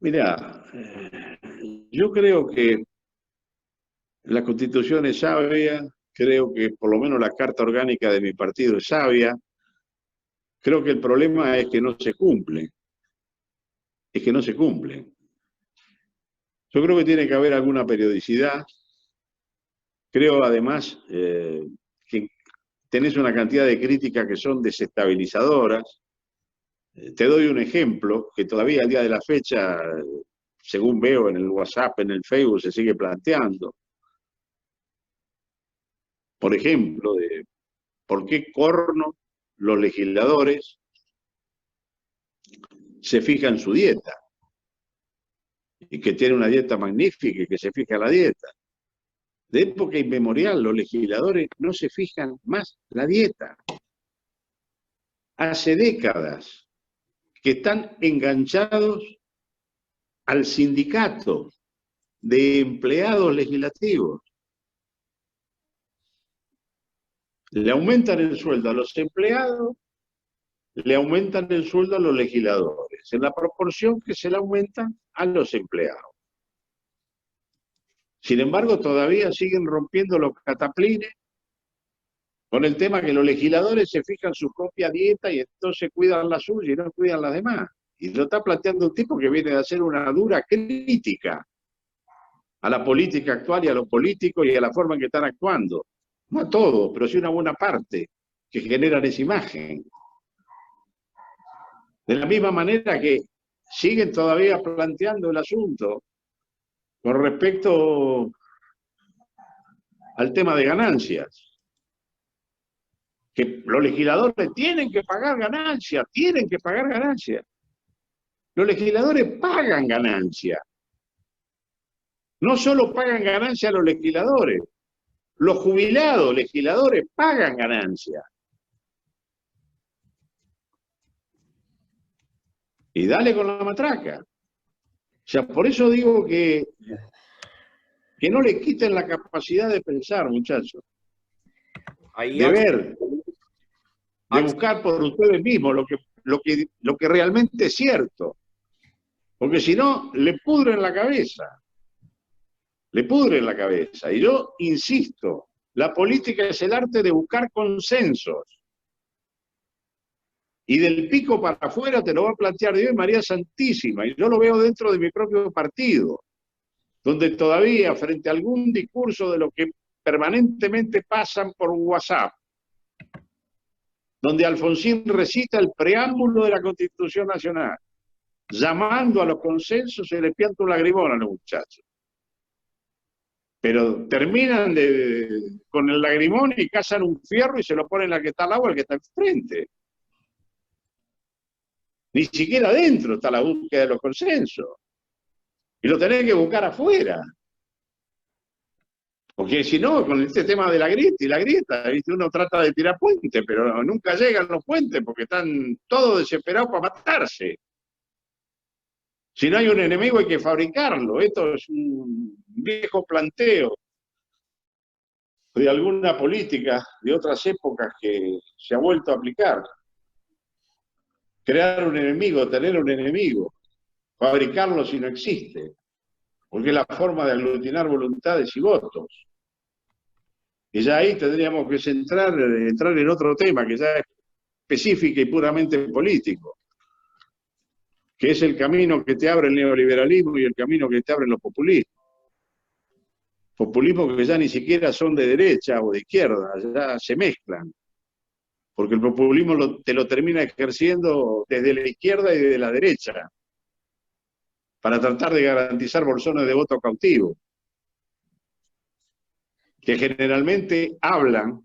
[SPEAKER 1] Mira, yo creo que la Constitución es sabia, creo que por lo menos la Carta Orgánica de mi partido es sabia, creo que el problema es que no se cumple. Es que no se cumplen. Yo creo que tiene que haber alguna periodicidad. Creo además que tenés una cantidad de críticas que son desestabilizadoras. Te doy un ejemplo que todavía al día de la fecha, según veo en el WhatsApp, en el Facebook, se sigue planteando. Por ejemplo, de por qué corno los legisladores se fijan su dieta. Y que tiene una dieta magnífica y que se fija la dieta. De época inmemorial, los legisladores no se fijan más la dieta. Hace décadas que están enganchados al sindicato de empleados legislativos. Le aumentan el sueldo a los empleados, le aumentan el sueldo a los legisladores, en la proporción que se le aumentan a los empleados. Sin embargo, todavía siguen rompiendo los cataplines con el tema que los legisladores se fijan su propia dieta y entonces cuidan la suya y no cuidan las demás. Y lo está planteando un tipo que viene de hacer una dura crítica a la política actual y a los políticos y a la forma en que están actuando. No a todos, pero sí una buena parte que generan esa imagen. De la misma manera que siguen todavía planteando el asunto con respecto al tema de ganancias. Que los legisladores tienen que pagar ganancias, tienen que pagar ganancias. Los legisladores pagan ganancias. No solo pagan ganancias los legisladores, los jubilados legisladores pagan ganancias. Y dale con la matraca. O sea, por eso digo que no le quiten la capacidad de pensar, muchachos. De ver, de buscar por ustedes mismos lo que realmente es cierto. Porque si no, le pudren la cabeza. Le pudren la cabeza. Y yo insisto, la política es el arte de buscar consensos. Y del pico para afuera te lo va a plantear Dios y María Santísima. Y yo lo veo dentro de mi propio partido, donde todavía frente a algún discurso de lo que permanentemente pasan por WhatsApp, donde Alfonsín recita el preámbulo de la Constitución Nacional, llamando a los consensos, se les pianta un lagrimón a los muchachos. Pero terminan con el lagrimón y cazan un fierro y se lo ponen al que está al agua, al que está enfrente. Ni siquiera adentro está la búsqueda de los consensos. Y lo tenés que buscar afuera. Porque si no, con este tema de la grieta, ¿viste? Uno trata de tirar puentes, pero nunca llegan los puentes porque están todos desesperados para matarse. Si no hay un enemigo hay que fabricarlo. Esto es un viejo planteo de alguna política de otras épocas que se ha vuelto a aplicar. Crear un enemigo, tener un enemigo, fabricarlo si no existe, porque es la forma de aglutinar voluntades y votos. Y ya ahí tendríamos que entrar en otro tema que ya es específico y puramente político, que es el camino que te abre el neoliberalismo y el camino que te abren los populismos. Populismos que ya ni siquiera son de derecha o de izquierda, ya se mezclan. Porque el populismo te lo termina ejerciendo desde la izquierda y desde la derecha, para tratar de garantizar bolsones de voto cautivos, que generalmente hablan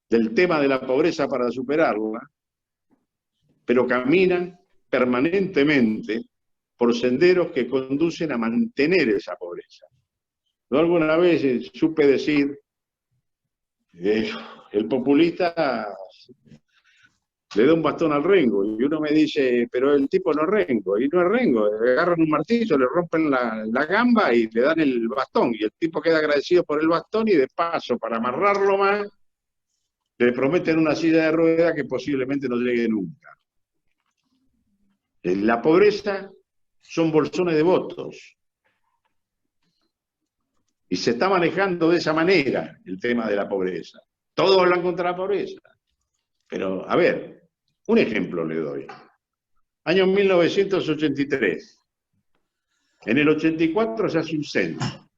[SPEAKER 1] del tema de la pobreza para superarla, pero caminan permanentemente por senderos que conducen a mantener esa pobreza. Yo alguna vez supe decir, el populista le da un bastón al rengo, y uno me dice, pero el tipo no es rengo, y no es rengo, le agarran un martillo, le rompen la gamba y le dan el bastón, y el tipo queda agradecido por el bastón, y de paso, para amarrarlo más, le prometen una silla de ruedas que posiblemente no llegue nunca. La pobreza son bolsones de votos, y se está manejando de esa manera el tema de la pobreza. Todos hablan contra la pobreza, pero a ver, un ejemplo le doy. Año 1983. En el 84 se hace un censo.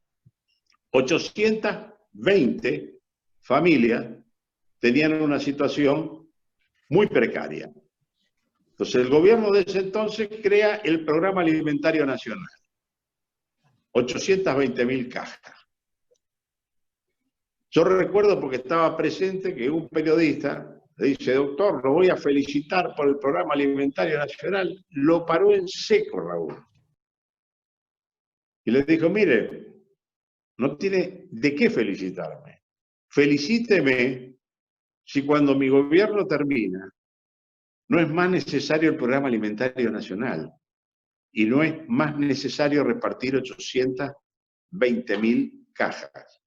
[SPEAKER 1] 820 familias tenían una situación muy precaria. Entonces el gobierno de ese entonces crea el Programa Alimentario Nacional. 820.000 cajas. Yo recuerdo, porque estaba presente, que un periodista le dice, doctor, lo voy a felicitar por el Programa Alimentario Nacional. Lo paró en seco, Raúl. Y le dijo, mire, no tiene de qué felicitarme. Felicíteme si cuando mi gobierno termina no es más necesario el Programa Alimentario Nacional y no es más necesario repartir 820.000 cajas.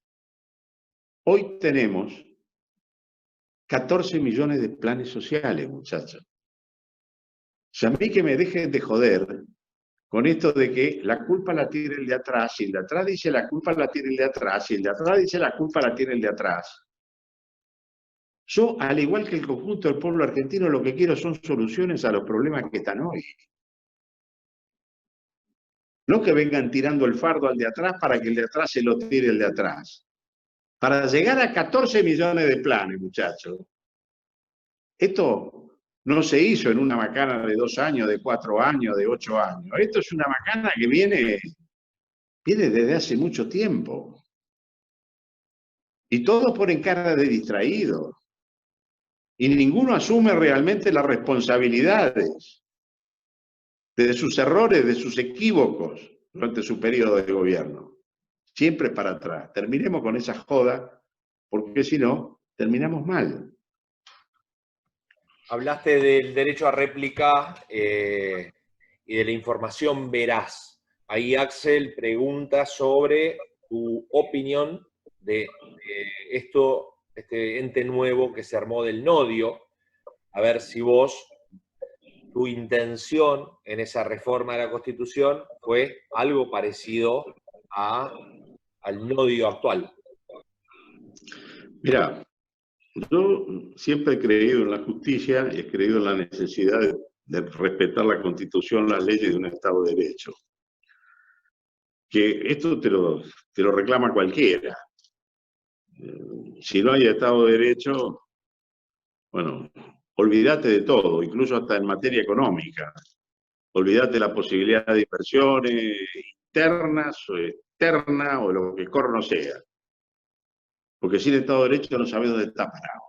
[SPEAKER 1] Hoy tenemos 14 millones de planes sociales, muchachos. O sea, a mí que me dejen de joder con esto de que la culpa la tiene el de atrás, y el de atrás dice la culpa la tiene el de atrás, y el de atrás dice la culpa la tiene el de atrás. Yo, al igual que el conjunto del pueblo argentino, lo que quiero son soluciones a los problemas que están hoy. No que vengan tirando el fardo al de atrás para que el de atrás se lo tire el de atrás. Para llegar a 14 millones de planes, muchachos, esto no se hizo en una macana de 2 años, de 4 años, de 8 años. Esto es una macana que viene desde hace mucho tiempo. Y todos ponen cara de distraídos. Y ninguno asume realmente las responsabilidades de sus errores, de sus equívocos durante su periodo de gobierno. Siempre para atrás. Terminemos con esa joda, porque si no, terminamos mal.
[SPEAKER 2] Hablaste del derecho a réplica y de la información veraz. Ahí Axel pregunta sobre tu opinión de este ente nuevo que se armó del Nodio. A ver si vos, tu intención en esa reforma de la Constitución fue algo parecido al Nodio actual.
[SPEAKER 1] Mirá, yo siempre he creído en la justicia y he creído en la necesidad de respetar la Constitución, las leyes de un Estado de Derecho. Que esto te lo reclama cualquiera. Si no hay Estado de Derecho, bueno, olvídate de todo, incluso hasta en materia económica. Olvídate de la posibilidad de inversiones internas o externas o lo que corno sea. Porque sin Estado de Derecho no sabes dónde está parado.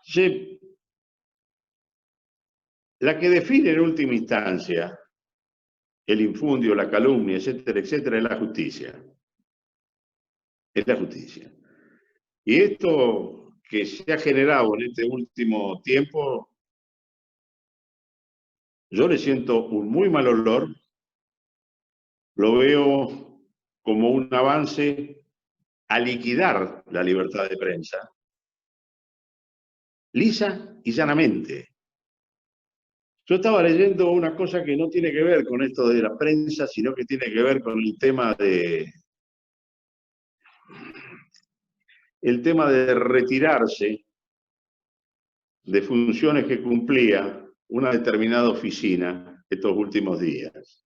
[SPEAKER 1] Sí, la que define en última instancia el infundio, la calumnia, etcétera, etcétera, es la justicia. es la justicia. Y esto que se ha generado en este último tiempo, yo le siento un muy mal olor, lo veo como un avance a liquidar la libertad de prensa, lisa y llanamente. Yo estaba leyendo una cosa que no tiene que ver con esto de la prensa, sino que tiene que ver con el tema de retirarse de funciones que cumplía una determinada oficina estos últimos días.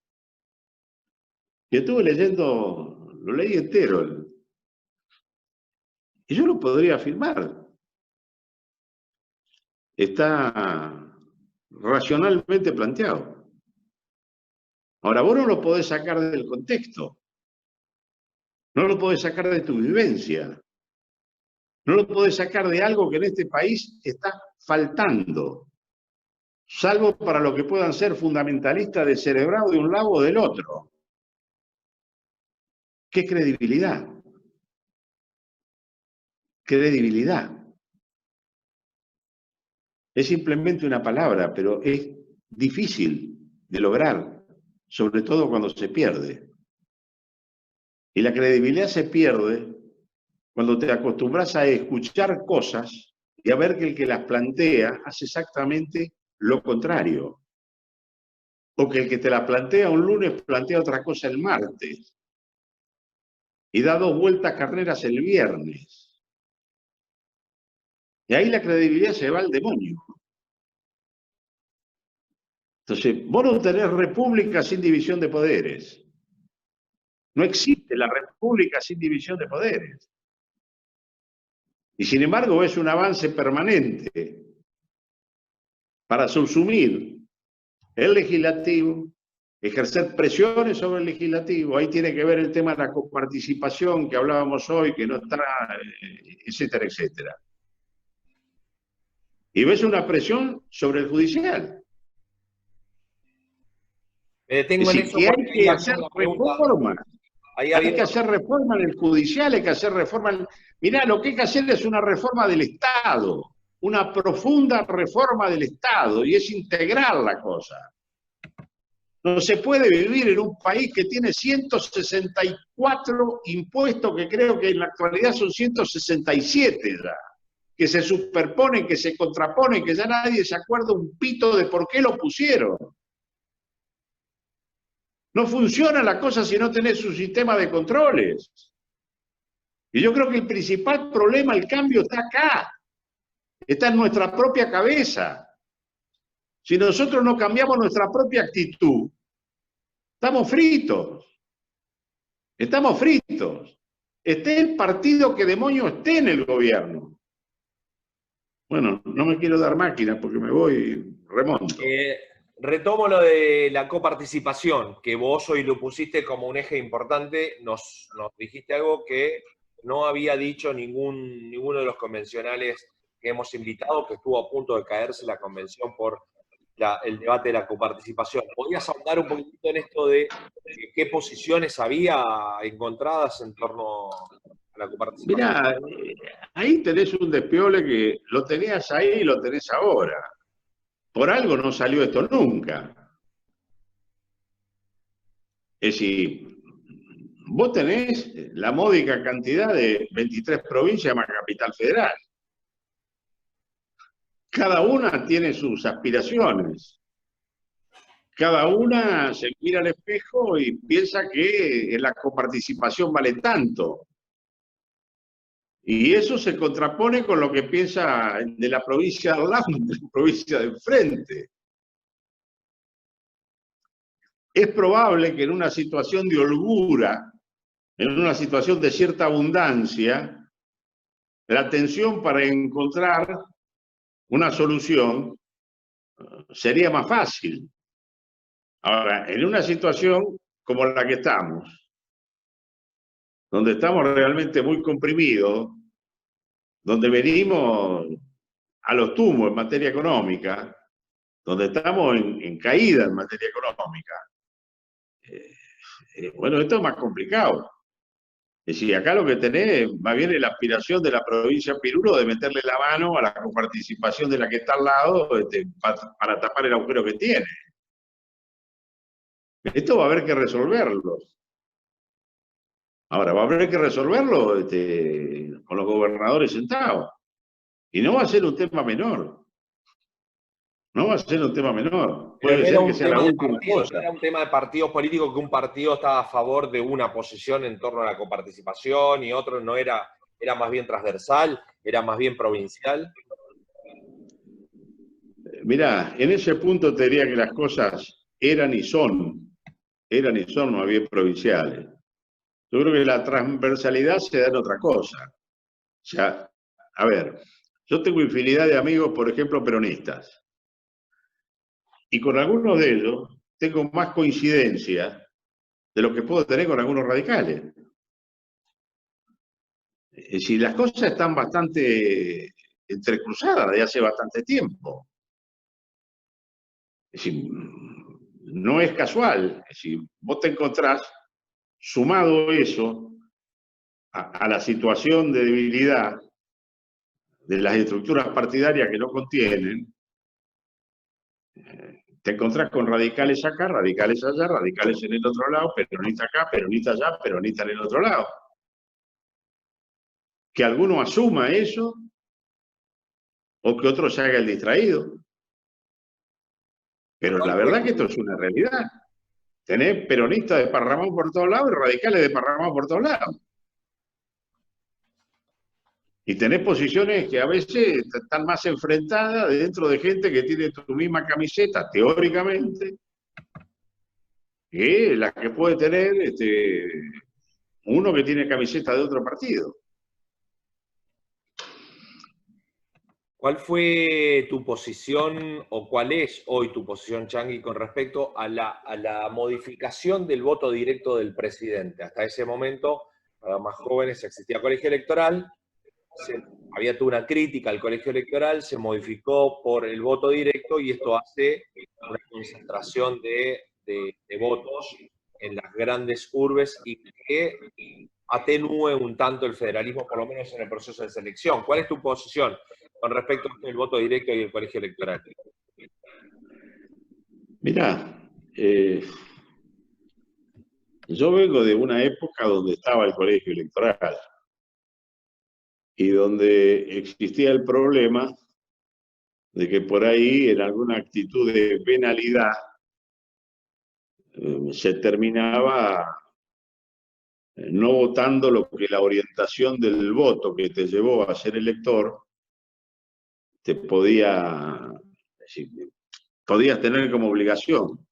[SPEAKER 1] Y estuve leyendo, lo leí entero, y yo lo podría afirmar. Está racionalmente planteado. Ahora, vos no lo podés sacar del contexto, no lo podés sacar de tu vivencia, no lo podés sacar de algo que en este país está faltando, salvo para lo que puedan ser fundamentalistas descerebrados de un lado o del otro. ¿Qué credibilidad? Credibilidad. Es simplemente una palabra, pero es difícil de lograr, sobre todo cuando se pierde. Y la credibilidad se pierde cuando te acostumbras a escuchar cosas y a ver que el que las plantea hace exactamente lo contrario. O que el que te la plantea un lunes plantea otra cosa el martes. Y da 2 vueltas carreras el viernes. Y ahí la credibilidad se va al demonio. Entonces, vos no tenés república sin división de poderes. No existe la república sin división de poderes. Y sin embargo es un avance permanente para subsumir el legislativo, ejercer presiones sobre el legislativo. Ahí tiene que ver el tema de la coparticipación que hablábamos hoy, que no está, etcétera, etcétera. Y ves una presión sobre el judicial.
[SPEAKER 2] Tengo en eso
[SPEAKER 1] que hay que hacer reformas. Hay que hacer reforma en el judicial, hay que hacer reforma. Mirá, lo que hay que hacer es una reforma del Estado, una profunda reforma del Estado, y es integrar la cosa. No se puede vivir en un país que tiene 164 impuestos, que creo que en la actualidad son 167 ya, que se superponen, que se contraponen, que ya nadie se acuerda un pito de por qué lo pusieron. No funciona la cosa si no tenés un sistema de controles. Y yo creo que el principal problema, el cambio, está acá. Está en nuestra propia cabeza. Si nosotros no cambiamos nuestra propia actitud, estamos fritos. Estamos fritos. Esté el partido que demonio esté en el gobierno. Bueno, no me quiero dar máquina porque me voy, remonto.
[SPEAKER 2] Retomo lo de la coparticipación, que vos hoy lo pusiste como un eje importante. Nos dijiste algo que no había dicho ninguno de los convencionales que hemos invitado, que estuvo a punto de caerse la convención por el debate de la coparticipación. ¿Podrías ahondar un poquito en esto de qué posiciones había encontradas en torno a la coparticipación?
[SPEAKER 1] Mirá, ahí tenés un despiole que lo tenías ahí y lo tenés ahora. Por algo no salió esto nunca. Es decir, vos tenés la módica cantidad de 23 provincias más Capital Federal. Cada una tiene sus aspiraciones. Cada una se mira al espejo y piensa que la coparticipación vale tanto. Y eso se contrapone con lo que piensa de la provincia de al lado, de la provincia de enfrente. Es probable que en una situación de holgura, en una situación de cierta abundancia, la tensión para encontrar una solución sería más fácil. Ahora, en una situación como la que estamos, donde estamos realmente muy comprimidos, donde venimos a los tumbos en materia económica, donde estamos en caída en materia económica, bueno, esto es más complicado. Es decir, acá lo que tenés, más bien es la aspiración de la provincia de Pirulo de meterle la mano a la coparticipación de la que está al lado para tapar el agujero que tiene. Esto va a haber que resolverlo. Ahora, va a haber que resolverlo con los gobernadores sentados. Y no va a ser un tema menor. No va a ser un tema menor.
[SPEAKER 2] Pero
[SPEAKER 1] Puede
[SPEAKER 2] no
[SPEAKER 1] ser
[SPEAKER 2] era
[SPEAKER 1] que
[SPEAKER 2] un
[SPEAKER 1] sea la
[SPEAKER 2] tema de
[SPEAKER 1] última
[SPEAKER 2] partidos,
[SPEAKER 1] cosa.
[SPEAKER 2] no era un tema de partidos políticos que un partido estaba a favor de una posición en torno a la coparticipación y otro no era, era más bien transversal, era más bien provincial.
[SPEAKER 1] Mirá, en ese punto te diría que las cosas eran y son más bien provinciales. Yo creo que la transversalidad se da en otra cosa. O sea, a ver, yo tengo infinidad de amigos, por ejemplo, peronistas. Y con algunos de ellos tengo más coincidencia de lo que puedo tener con algunos radicales. Es decir, las cosas están bastante entrecruzadas de hace bastante tiempo. Es decir, no es casual. Es decir, vos te encontrás, sumado eso a la situación de debilidad de las estructuras partidarias que no contienen, te encontrás con radicales acá, radicales allá, radicales en el otro lado, peronistas acá, peronistas allá, peronistas en el otro lado. Que alguno asuma eso o que otro se haga el distraído. Pero la verdad que esto es una realidad. Tenés peronistas desparramados por todos lados y radicales desparramados por todos lados. Y tenés posiciones que a veces están más enfrentadas dentro de gente que tiene tu misma camiseta, teóricamente, que la que puede tener uno que tiene camiseta de otro partido.
[SPEAKER 2] ¿Cuál fue tu posición o cuál es hoy tu posición, Changuy, con respecto a la modificación del voto directo del presidente? Hasta ese momento, para los más jóvenes, existía colegio electoral, había toda una crítica al colegio electoral, se modificó por el voto directo y esto hace una concentración de votos en las grandes urbes y que atenúe un tanto el federalismo, por lo menos en el proceso de selección. ¿Cuál es tu posición con respecto al voto directo y el colegio electoral?
[SPEAKER 1] Mirá, yo vengo de una época donde estaba el colegio electoral y donde existía el problema de que por ahí en alguna actitud de penalidad se terminaba no votando lo que la orientación del voto que te llevó a ser elector te podías tener como obligación.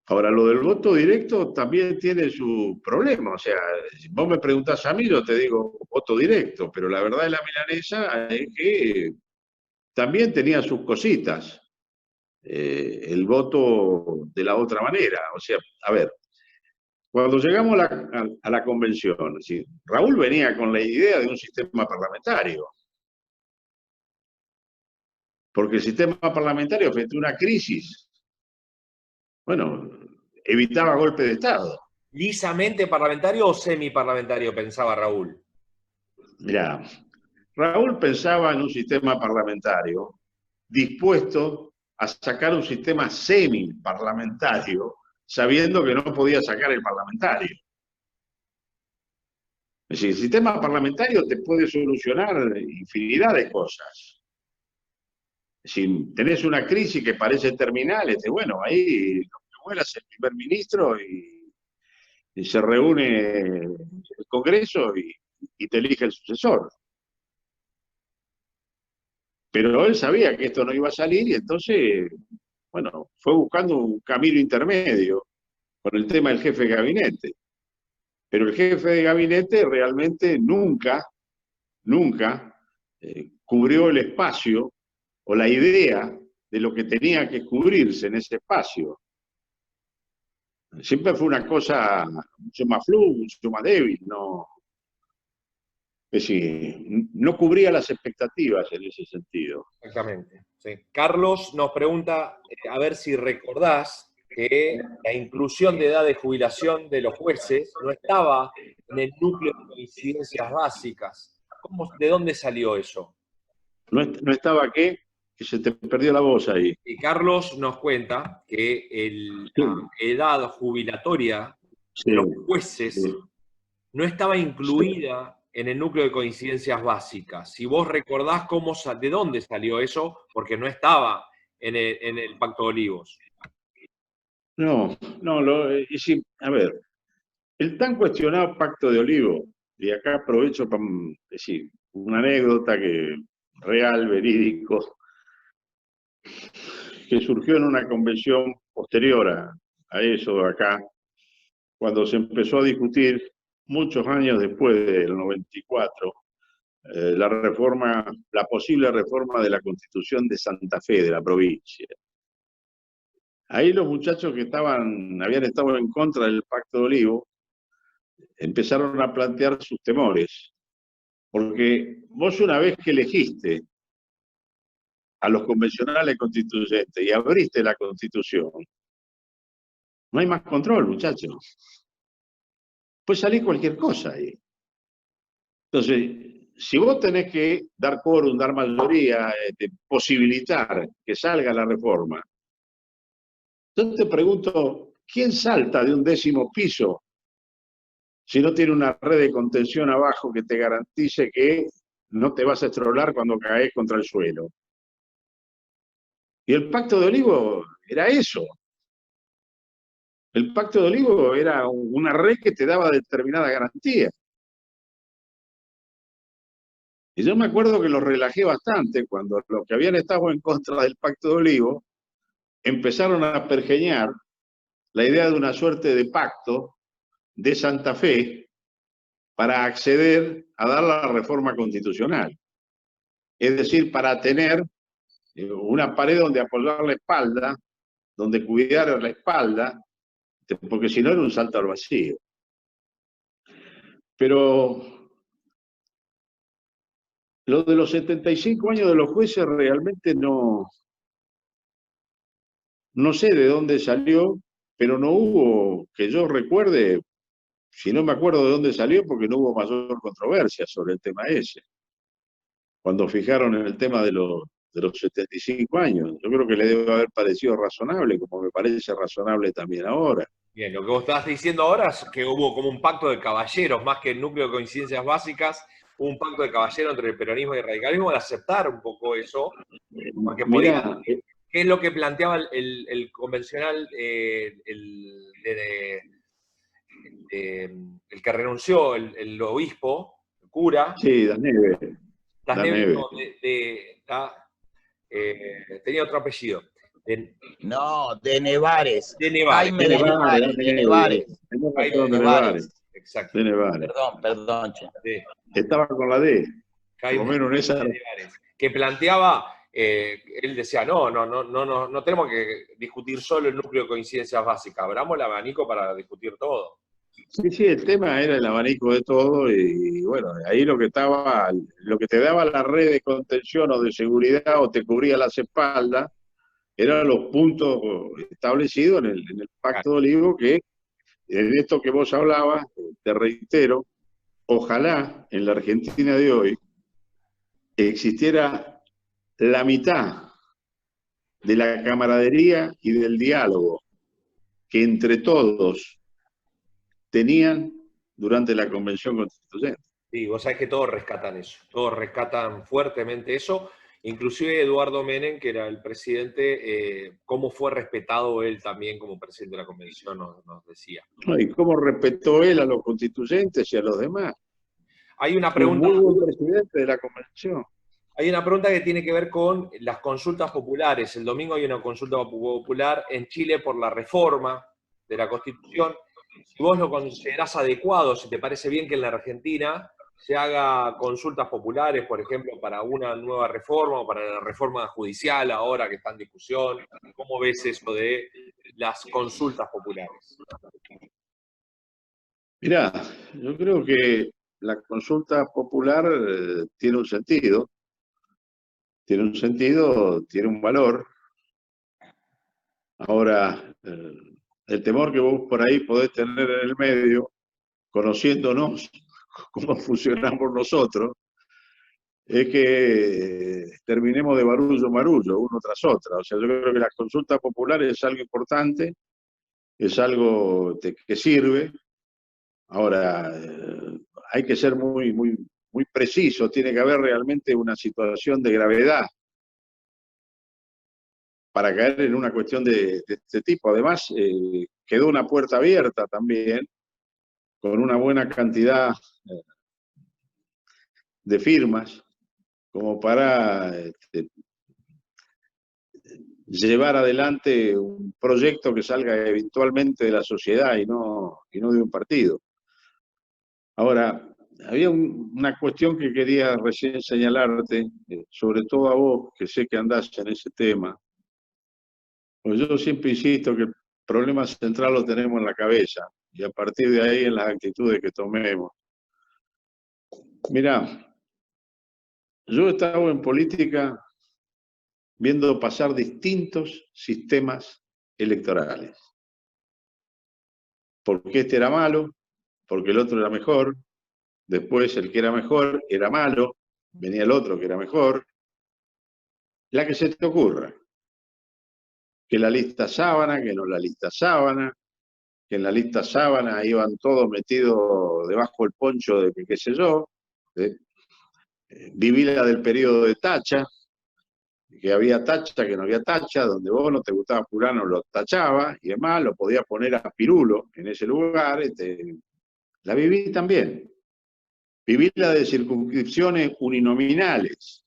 [SPEAKER 1] Ahora, lo del voto directo también tiene su problema. O sea, si vos me preguntás a mí, yo te digo voto directo, pero la verdad de la milanesa es que también tenía sus cositas. El voto de la otra manera. O sea, a ver, cuando llegamos a la convención, ¿sí? Raúl venía con la idea de un sistema parlamentario. Porque el sistema parlamentario, frente a una crisis, bueno, evitaba golpe de Estado.
[SPEAKER 2] ¿Lisamente parlamentario o semiparlamentario, pensaba Raúl?
[SPEAKER 1] Mirá, Raúl pensaba en un sistema parlamentario dispuesto a sacar un sistema semi-parlamentario, sabiendo que no podía sacar el parlamentario. Es decir, el sistema parlamentario te puede solucionar infinidad de cosas. Si tenés una crisis que parece terminal, bueno, ahí lo que vuela es el primer ministro y se reúne el Congreso y te elige el sucesor. Pero él sabía que esto no iba a salir y entonces, bueno, fue buscando un camino intermedio con el tema del jefe de gabinete. Pero el jefe de gabinete realmente nunca cubrió el espacio o la idea de lo que tenía que cubrirse en ese espacio. Siempre fue una cosa mucho más fluida, mucho más débil, no, es decir, no cubría las expectativas en ese sentido.
[SPEAKER 2] Exactamente. Sí. Carlos nos pregunta, a ver si recordás, que la inclusión de edad de jubilación de los jueces no estaba en el núcleo de coincidencias básicas. ¿De dónde salió eso?
[SPEAKER 1] No estaba qué, que se te perdió la voz ahí.
[SPEAKER 2] Y Carlos nos cuenta que la edad jubilatoria de los jueces no estaba incluida en el núcleo de coincidencias básicas. Si vos recordás de dónde salió eso, porque no estaba en el Pacto de Olivos.
[SPEAKER 1] No, a ver, el tan cuestionado Pacto de Olivos, y acá aprovecho para decir una anécdota real, verídico, que surgió en una convención posterior a eso acá, cuando se empezó a discutir, muchos años después del 94, la posible reforma de la Constitución de Santa Fe, de la provincia. Ahí los muchachos que habían estado en contra del Pacto de Olivos, empezaron a plantear sus temores. Porque vos, una vez que elegiste a los convencionales constituyentes y abriste la Constitución, no hay más control, muchachos. Puede salir cualquier cosa ahí. Entonces, si vos tenés que dar quórum, dar mayoría, posibilitar que salga la reforma, yo te pregunto, ¿quién salta de un 10º piso si no tiene una red de contención abajo que te garantice que no te vas a estrolar cuando caes contra el suelo? Y el Pacto de Olivos era eso. El Pacto de Olivos era una red que te daba determinada garantía. Y yo me acuerdo que lo relajé bastante cuando los que habían estado en contra del Pacto de Olivos empezaron a pergeñar la idea de una suerte de pacto de Santa Fe para acceder a dar la reforma constitucional. Es decir, para tener una pared donde apoyar la espalda, donde cuidar la espalda, porque si no era un salto al vacío. Pero lo de los 75 años de los jueces realmente no sé de dónde salió, pero no hubo, que yo recuerde, si no me acuerdo de dónde salió, porque no hubo mayor controversia sobre el tema ese. Cuando fijaron en el tema de los 75 años, yo creo que le debe haber parecido razonable, como me parece razonable también ahora.
[SPEAKER 2] Bien, lo que vos estás diciendo ahora es que hubo como un pacto de caballeros, más que el núcleo de coincidencias básicas, hubo un pacto de caballeros entre el peronismo y el radicalismo de aceptar un poco eso, porque podían, ¿qué es lo que planteaba el convencional, el que renunció, el obispo, el cura?
[SPEAKER 1] Sí, Daneve.
[SPEAKER 2] Tenía otro apellido.
[SPEAKER 4] No, de Nevares.
[SPEAKER 2] De Nevares.
[SPEAKER 4] Jaime de
[SPEAKER 2] Nevares. Exacto.
[SPEAKER 1] De Nevares.
[SPEAKER 4] Perdón, che.
[SPEAKER 1] Sí. Estaba con la D.
[SPEAKER 2] Jaime por lo menos esa. De Nevares. Que planteaba, él decía, no tenemos que discutir solo el núcleo de coincidencias básicas, abramos el abanico para discutir todo.
[SPEAKER 1] Sí, el tema era el abanico de todo y bueno, ahí lo que te daba la red de contención o de seguridad o te cubría las espaldas, eran los puntos establecidos en el Pacto de Olivos, que en esto que vos hablabas, te reitero, ojalá en la Argentina de hoy existiera la mitad de la camaradería y del diálogo que entre todos tenían durante la Convención Constituyente.
[SPEAKER 2] Sí, vos sabés que todos rescatan eso, todos rescatan fuertemente eso, inclusive Eduardo Menem, que era el presidente, cómo fue respetado él también como presidente de la Convención, nos decía.
[SPEAKER 1] ¿Y cómo respetó él a los constituyentes y a los demás?
[SPEAKER 2] Hay una pregunta.
[SPEAKER 1] Fue un muy buen presidente de la Convención.
[SPEAKER 2] Hay una pregunta que tiene que ver con las consultas populares. El domingo hay una consulta popular en Chile por la reforma de la Constitución. Si vos lo considerás adecuado, si te parece bien que en la Argentina se haga consultas populares, por ejemplo, para una nueva reforma o para la reforma judicial ahora que está en discusión, ¿cómo ves eso de las consultas populares?
[SPEAKER 1] Mirá, yo creo que la consulta popular tiene un sentido, tiene un valor, Ahora, el temor que vos por ahí podés tener en el medio, conociéndonos, cómo funcionamos nosotros, es que terminemos de barullo en barullo, uno tras otra. O sea, yo creo que la consulta popular es algo importante, es algo que sirve. Ahora, hay que ser muy preciso, tiene que haber realmente una situación de gravedad para caer en una cuestión de este tipo. Además, quedó una puerta abierta también, con una buena cantidad de firmas, como para llevar adelante un proyecto que salga eventualmente de la sociedad y no de un partido. Ahora, había una cuestión que quería recién señalarte, sobre todo a vos, que sé que andás en ese tema. Pues yo siempre insisto que el problema central lo tenemos en la cabeza, y a partir de ahí en las actitudes que tomemos. Mirá, yo he estado en política viendo pasar distintos sistemas electorales. Porque este era malo, porque el otro era mejor, después el que era mejor era malo, venía el otro que era mejor. La que se te ocurra. Que la lista sábana, que no la lista sábana, que en la lista sábana iban todos metidos debajo del poncho de qué sé yo. Viví la del periodo de Tacha, que había tacha, que no había tacha, donde vos no te gustaba fulano, lo tachaba, y demás, lo podías poner a Pirulo en ese lugar. La viví también. Viví la de circunscripciones uninominales,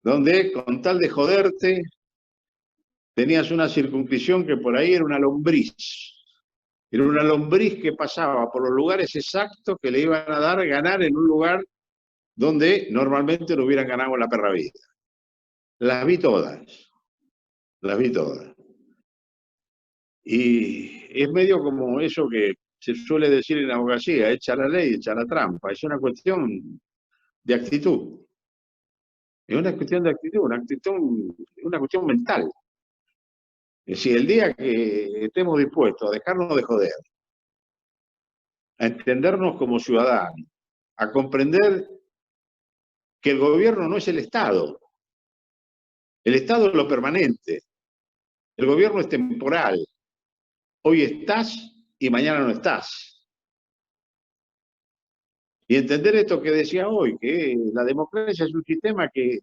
[SPEAKER 1] donde con tal de joderte, tenías una circunscripción que por ahí era una lombriz. Era una lombriz que pasaba por los lugares exactos que le iban a dar ganar en un lugar donde normalmente no hubieran ganado en la perra vida. Las vi todas. Las vi todas. Y es medio como eso que se suele decir en la abogacía, echa la ley, echa la trampa. Es una cuestión de actitud. Es una cuestión de actitud, una cuestión mental. Es decir, el día que estemos dispuestos a dejarnos de joder, a entendernos como ciudadanos, a comprender que el gobierno no es el Estado. El Estado es lo permanente. El gobierno es temporal. Hoy estás y mañana no estás. Y entender esto que decía hoy, que la democracia es un sistema que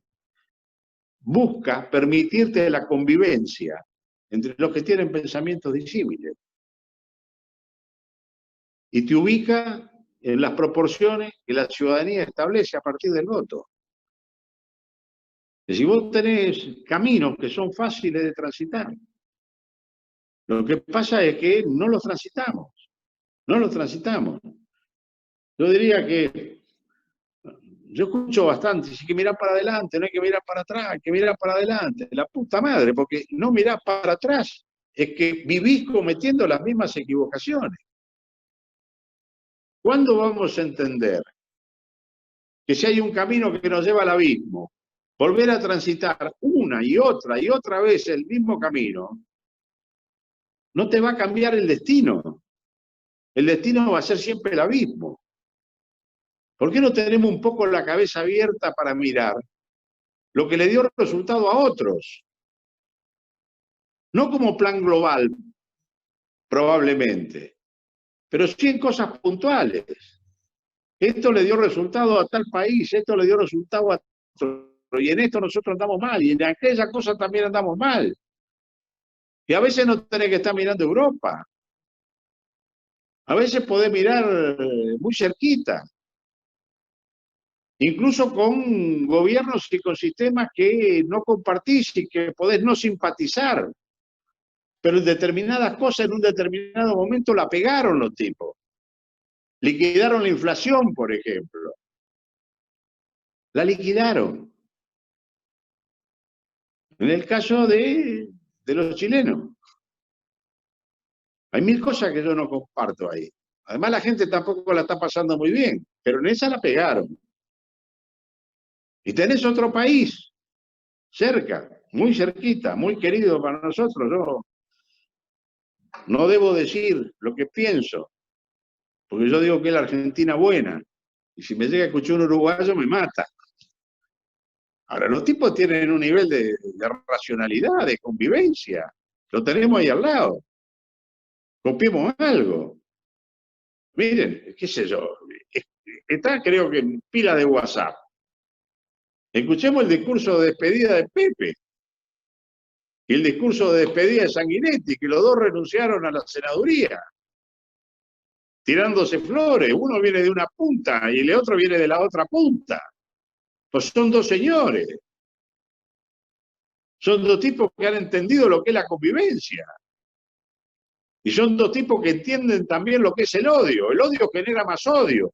[SPEAKER 1] busca permitirte la convivencia entre los que tienen pensamientos disímiles. Y te ubica en las proporciones que la ciudadanía establece a partir del voto. Si vos tenés caminos que son fáciles de transitar, lo que pasa es que no los transitamos. No los transitamos. Yo diría que yo escucho bastante, hay que mirar para adelante, no hay que mirar para atrás, hay que mirar para adelante. La puta madre, porque no mirás para atrás, es que vivís cometiendo las mismas equivocaciones. ¿Cuándo vamos a entender que si hay un camino que nos lleva al abismo, volver a transitar una y otra vez el mismo camino, no te va a cambiar el destino? El destino va a ser siempre el abismo. ¿Por qué no tenemos un poco la cabeza abierta para mirar lo que le dio resultado a otros? No como plan global, probablemente, pero sí en cosas puntuales. Esto le dio resultado a tal país, esto le dio resultado a otro, y en esto nosotros andamos mal, y en aquella cosa también andamos mal. Y a veces no tenés que estar mirando Europa. A veces podés mirar muy cerquita. Incluso con gobiernos y con sistemas que no compartís y que podés no simpatizar. Pero en determinadas cosas, en un determinado momento, la pegaron los tipos. Liquidaron la inflación, por ejemplo. La liquidaron. En el caso de los chilenos. Hay mil cosas que yo no comparto ahí. Además, la gente tampoco la está pasando muy bien, pero en esa la pegaron. Y tenés otro país cerca, muy cerquita, muy querido para nosotros. Yo no debo decir lo que pienso, porque yo digo que es la Argentina buena, y si me llega a escuchar un uruguayo me mata. Ahora, los tipos tienen un nivel de racionalidad, de convivencia, lo tenemos ahí al lado, copiemos algo. Miren, qué sé yo, está creo que en pila de WhatsApp. Escuchemos el discurso de despedida de Pepe y el discurso de despedida de Sanguinetti, que los dos renunciaron a la senaduría, tirándose flores. Uno viene de una punta y el otro viene de la otra punta. Pues son dos señores. Son dos tipos que han entendido lo que es la convivencia. Y son dos tipos que entienden también lo que es el odio. El odio genera más odio.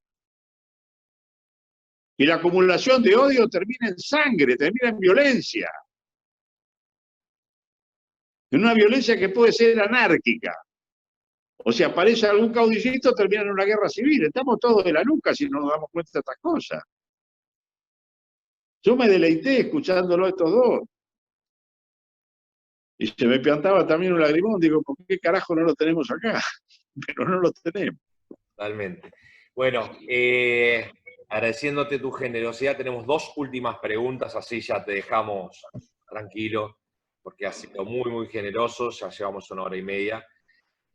[SPEAKER 1] Y la acumulación de odio termina en sangre, termina en violencia. En una violencia que puede ser anárquica. O si aparece algún caudillito, termina en una guerra civil. Estamos todos de la nuca si no nos damos cuenta de estas cosas. Yo me deleité escuchándolo a estos dos. Y se me plantaba también un lagrimón. Digo, ¿por qué carajo no lo tenemos acá? Pero no lo tenemos.
[SPEAKER 2] Totalmente. Bueno, agradeciéndote tu generosidad, tenemos dos últimas preguntas, así ya te dejamos tranquilo, porque has sido muy, muy generoso, ya llevamos 1 hora y media.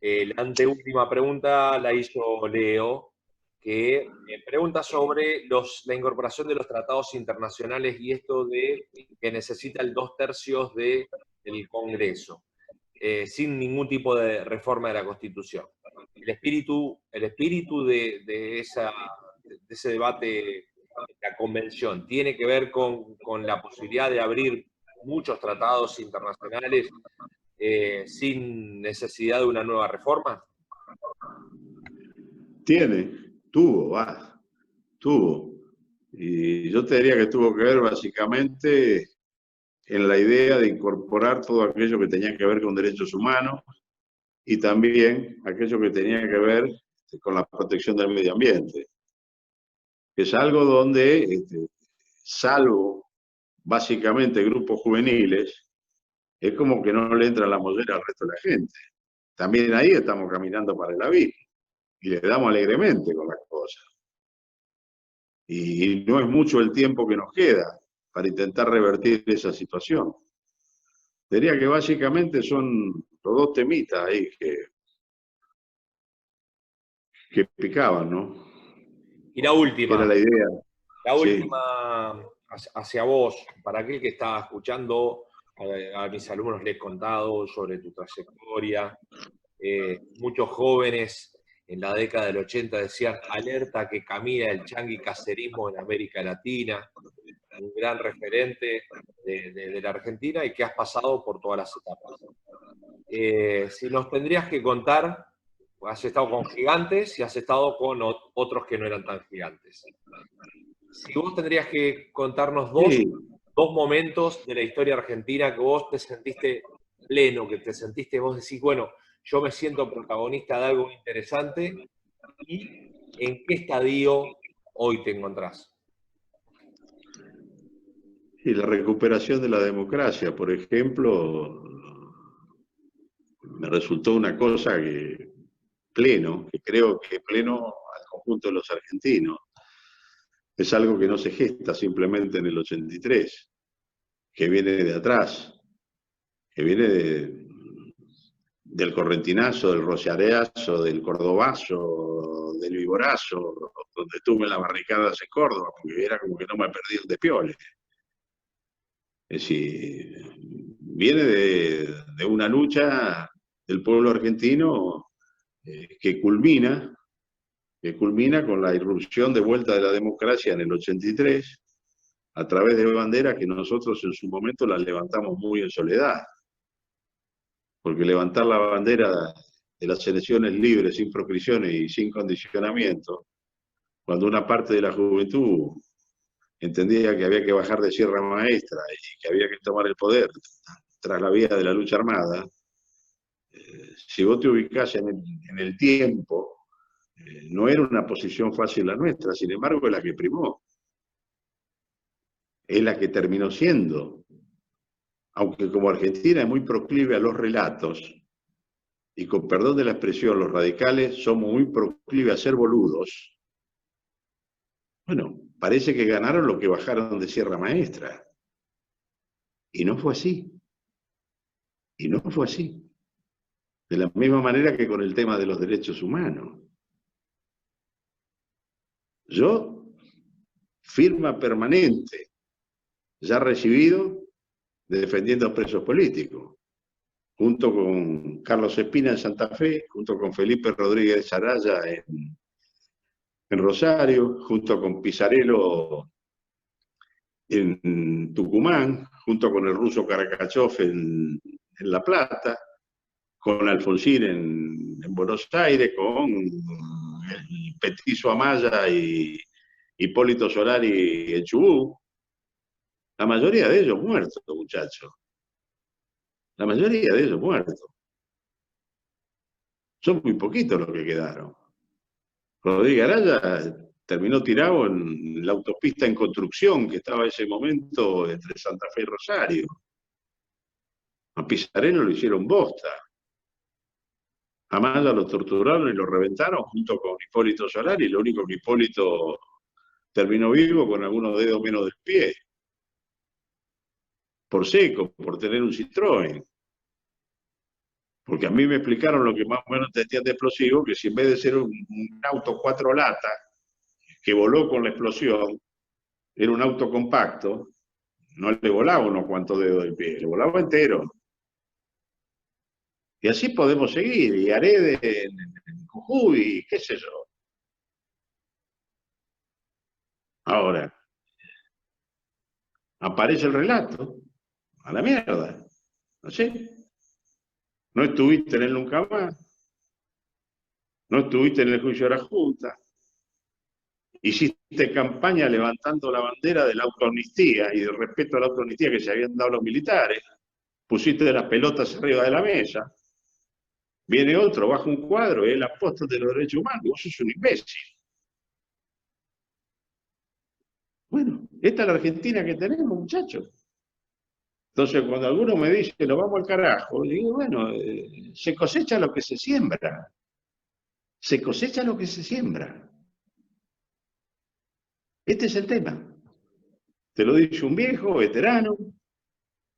[SPEAKER 2] La anteúltima pregunta la hizo Leo, que pregunta sobre la incorporación de los tratados internacionales y esto de que necesita el 2/3 del Congreso, sin ningún tipo de reforma de la Constitución. El espíritu de ese debate de la Convención tiene que ver con la posibilidad de abrir muchos tratados internacionales sin necesidad de una nueva reforma.
[SPEAKER 1] Tuvo. Y yo te diría que tuvo que ver básicamente en la idea de incorporar todo aquello que tenía que ver con derechos humanos y también aquello que tenía que ver con la protección del medio ambiente. Es algo donde, salvo básicamente grupos juveniles, es como que no le entra la mollera al resto de la gente. También ahí estamos caminando para el abismo y le damos alegremente con las cosas. Y no es mucho el tiempo que nos queda para intentar revertir esa situación. Diría que básicamente son los dos temitas ahí que picaban, ¿no?
[SPEAKER 2] Y la última.
[SPEAKER 1] Que era la idea.
[SPEAKER 2] La última hacia vos, para aquel que está escuchando, a mis alumnos les he contado sobre tu trayectoria. Muchos jóvenes en la década del 80 decían, alerta que camina el changui cacerismo en América Latina, un gran referente de la Argentina y que has pasado por todas las etapas. Si nos tendrías que contar, has estado con gigantes y has estado con otros que no eran tan gigantes. Si vos tendrías que contarnos dos momentos de la historia argentina que vos te sentiste pleno, que te sentiste, vos decís, bueno, yo me siento protagonista de algo interesante, ¿y en qué estadio hoy te encontrás?
[SPEAKER 1] Y la recuperación de la democracia, por ejemplo, me resultó una cosa que creo que pleno al conjunto de los argentinos. Es algo que no se gesta simplemente en el 83, que viene de atrás, que viene del correntinazo, del rociareazo, del cordobazo, del viborazo, donde estuve en las barricadas en Córdoba, porque era como que no me perdí el despiole. Es decir, viene de una lucha del pueblo argentino que culmina con la irrupción de vuelta de la democracia en el 83, a través de banderas que nosotros en su momento las levantamos muy en soledad. Porque levantar la bandera de las elecciones libres, sin proscripciones y sin condicionamiento, cuando una parte de la juventud entendía que había que bajar de Sierra Maestra y que había que tomar el poder tras la vía de la lucha armada, si vos te ubicás en el tiempo, no era una posición fácil la nuestra, sin embargo es la que primó. Es la que terminó siendo aunque como Argentina es muy proclive a los relatos, y con perdón de la expresión, los radicales somos muy proclives a ser boludos, bueno, parece que ganaron lo que bajaron de Sierra Maestra. Y no fue así. Y no fue así. De la misma manera que con el tema de los derechos humanos. Yo, firma permanente, ya recibido, defendiendo a presos políticos, junto con Carlos Espina en Santa Fe, junto con Felipe Rodríguez Araya en Rosario, junto con Pisarello en Tucumán, junto con el ruso Karakachov en La Plata, con Alfonsín en Buenos Aires, con el petizo Amaya y Hipólito Solari en Chubut. La mayoría de ellos muertos, muchachos. La mayoría de ellos muertos. Son muy poquitos los que quedaron. Rodríguez Araya terminó tirado en la autopista en construcción que estaba en ese momento entre Santa Fe y Rosario. A Pisarello lo hicieron bosta. A Maya lo torturaron y lo reventaron junto con Hipólito Solari. Lo único que Hipólito terminó vivo con algunos dedos menos del pie. Por seco, por tener un Citroën. Porque a mí me explicaron lo que más o menos entendían de explosivo, que si en vez de ser un auto 4 latas que voló con la explosión, era un auto compacto, no le volaba unos cuantos dedos del pie, le volaba entero. Y así podemos seguir, y Arede en Jujuy, qué sé yo. Ahora, aparece el relato, a la mierda, no sé. No estuviste en él nunca más, no estuviste en el juicio de la Junta, hiciste campaña levantando la bandera de la autoamnistía y del respeto a la autoamnistía que se habían dado los militares, pusiste las pelotas arriba de la mesa, viene otro, baja un cuadro, es el apóstol de los derechos humanos, vos sos un imbécil. Bueno, esta es la Argentina que tenemos, muchachos. Entonces, cuando alguno me dice, lo vamos al carajo, digo, bueno, se cosecha lo que se siembra. Se cosecha lo que se siembra. Este es el tema. Te lo dice un viejo, veterano,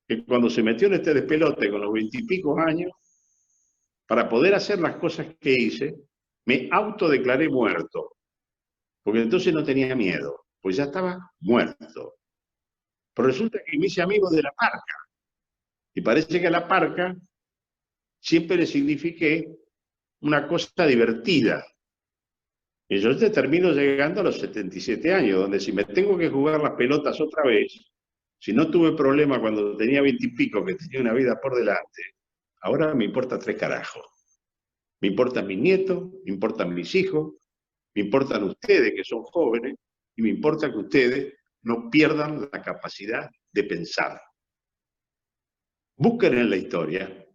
[SPEAKER 1] que cuando se metió en este despelote con los 20 y pico años, para poder hacer las cosas que hice, me autodeclaré muerto. Porque entonces no tenía miedo, pues ya estaba muerto. Pero resulta que me hice amigo de la parca. Y parece que a la parca siempre le signifiqué una cosa divertida. Y yo te termino llegando a los 77 años, donde si me tengo que jugar las pelotas otra vez, si no tuve problema cuando tenía 20 y pico, que tenía una vida por delante, ahora me importa 3 carajos. Me importan mis nietos, me importan mis hijos, me importan ustedes que son jóvenes, y me importa que ustedes no pierdan la capacidad de pensar. Busquen en la historia,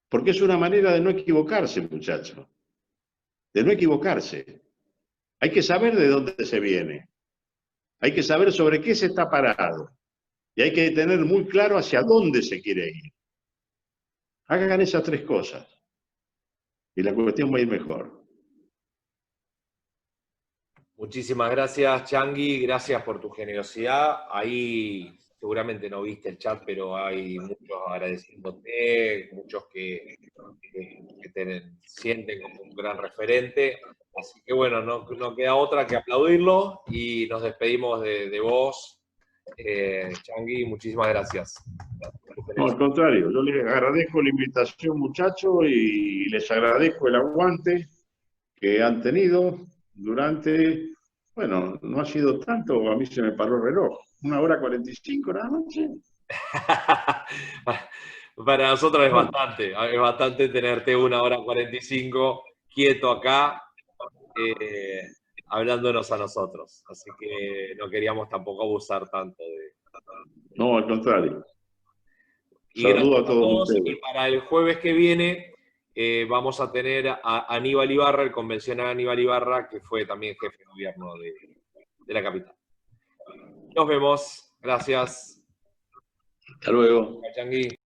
[SPEAKER 1] porque es una manera de no equivocarse, muchachos. De no equivocarse. Hay que saber de dónde se viene. Hay que saber sobre qué se está parado. Y hay que tener muy claro hacia dónde se quiere ir. Hagan esas 3 cosas. Y la cuestión va a ir mejor.
[SPEAKER 2] Muchísimas gracias, Changi. Gracias por tu generosidad. Ahí seguramente no viste el chat, pero hay muchos agradeciéndote, muchos que te sienten como un gran referente. Así que bueno, no queda otra que aplaudirlo y nos despedimos de vos. Changi, muchísimas gracias.
[SPEAKER 1] No, al contrario, yo les agradezco la invitación, muchachos, y les agradezco el aguante que han tenido durante, bueno, no ha sido tanto, a mí se me paró el reloj, 1 hora 45 nada más. ¿Sí?
[SPEAKER 2] Para nosotros es bastante tenerte 1 hora 45 quieto acá, hablándonos a nosotros. Así que no queríamos tampoco abusar tanto de...
[SPEAKER 1] No, al contrario.
[SPEAKER 2] Y
[SPEAKER 1] Saludo
[SPEAKER 2] gracias
[SPEAKER 1] a todos
[SPEAKER 2] y
[SPEAKER 1] ustedes.
[SPEAKER 2] para el jueves que viene vamos a tener a Aníbal Ibarra, el convencional Aníbal Ibarra, que fue también jefe de gobierno de la capital. Nos vemos. Gracias.
[SPEAKER 1] Hasta luego.
[SPEAKER 2] Changuí.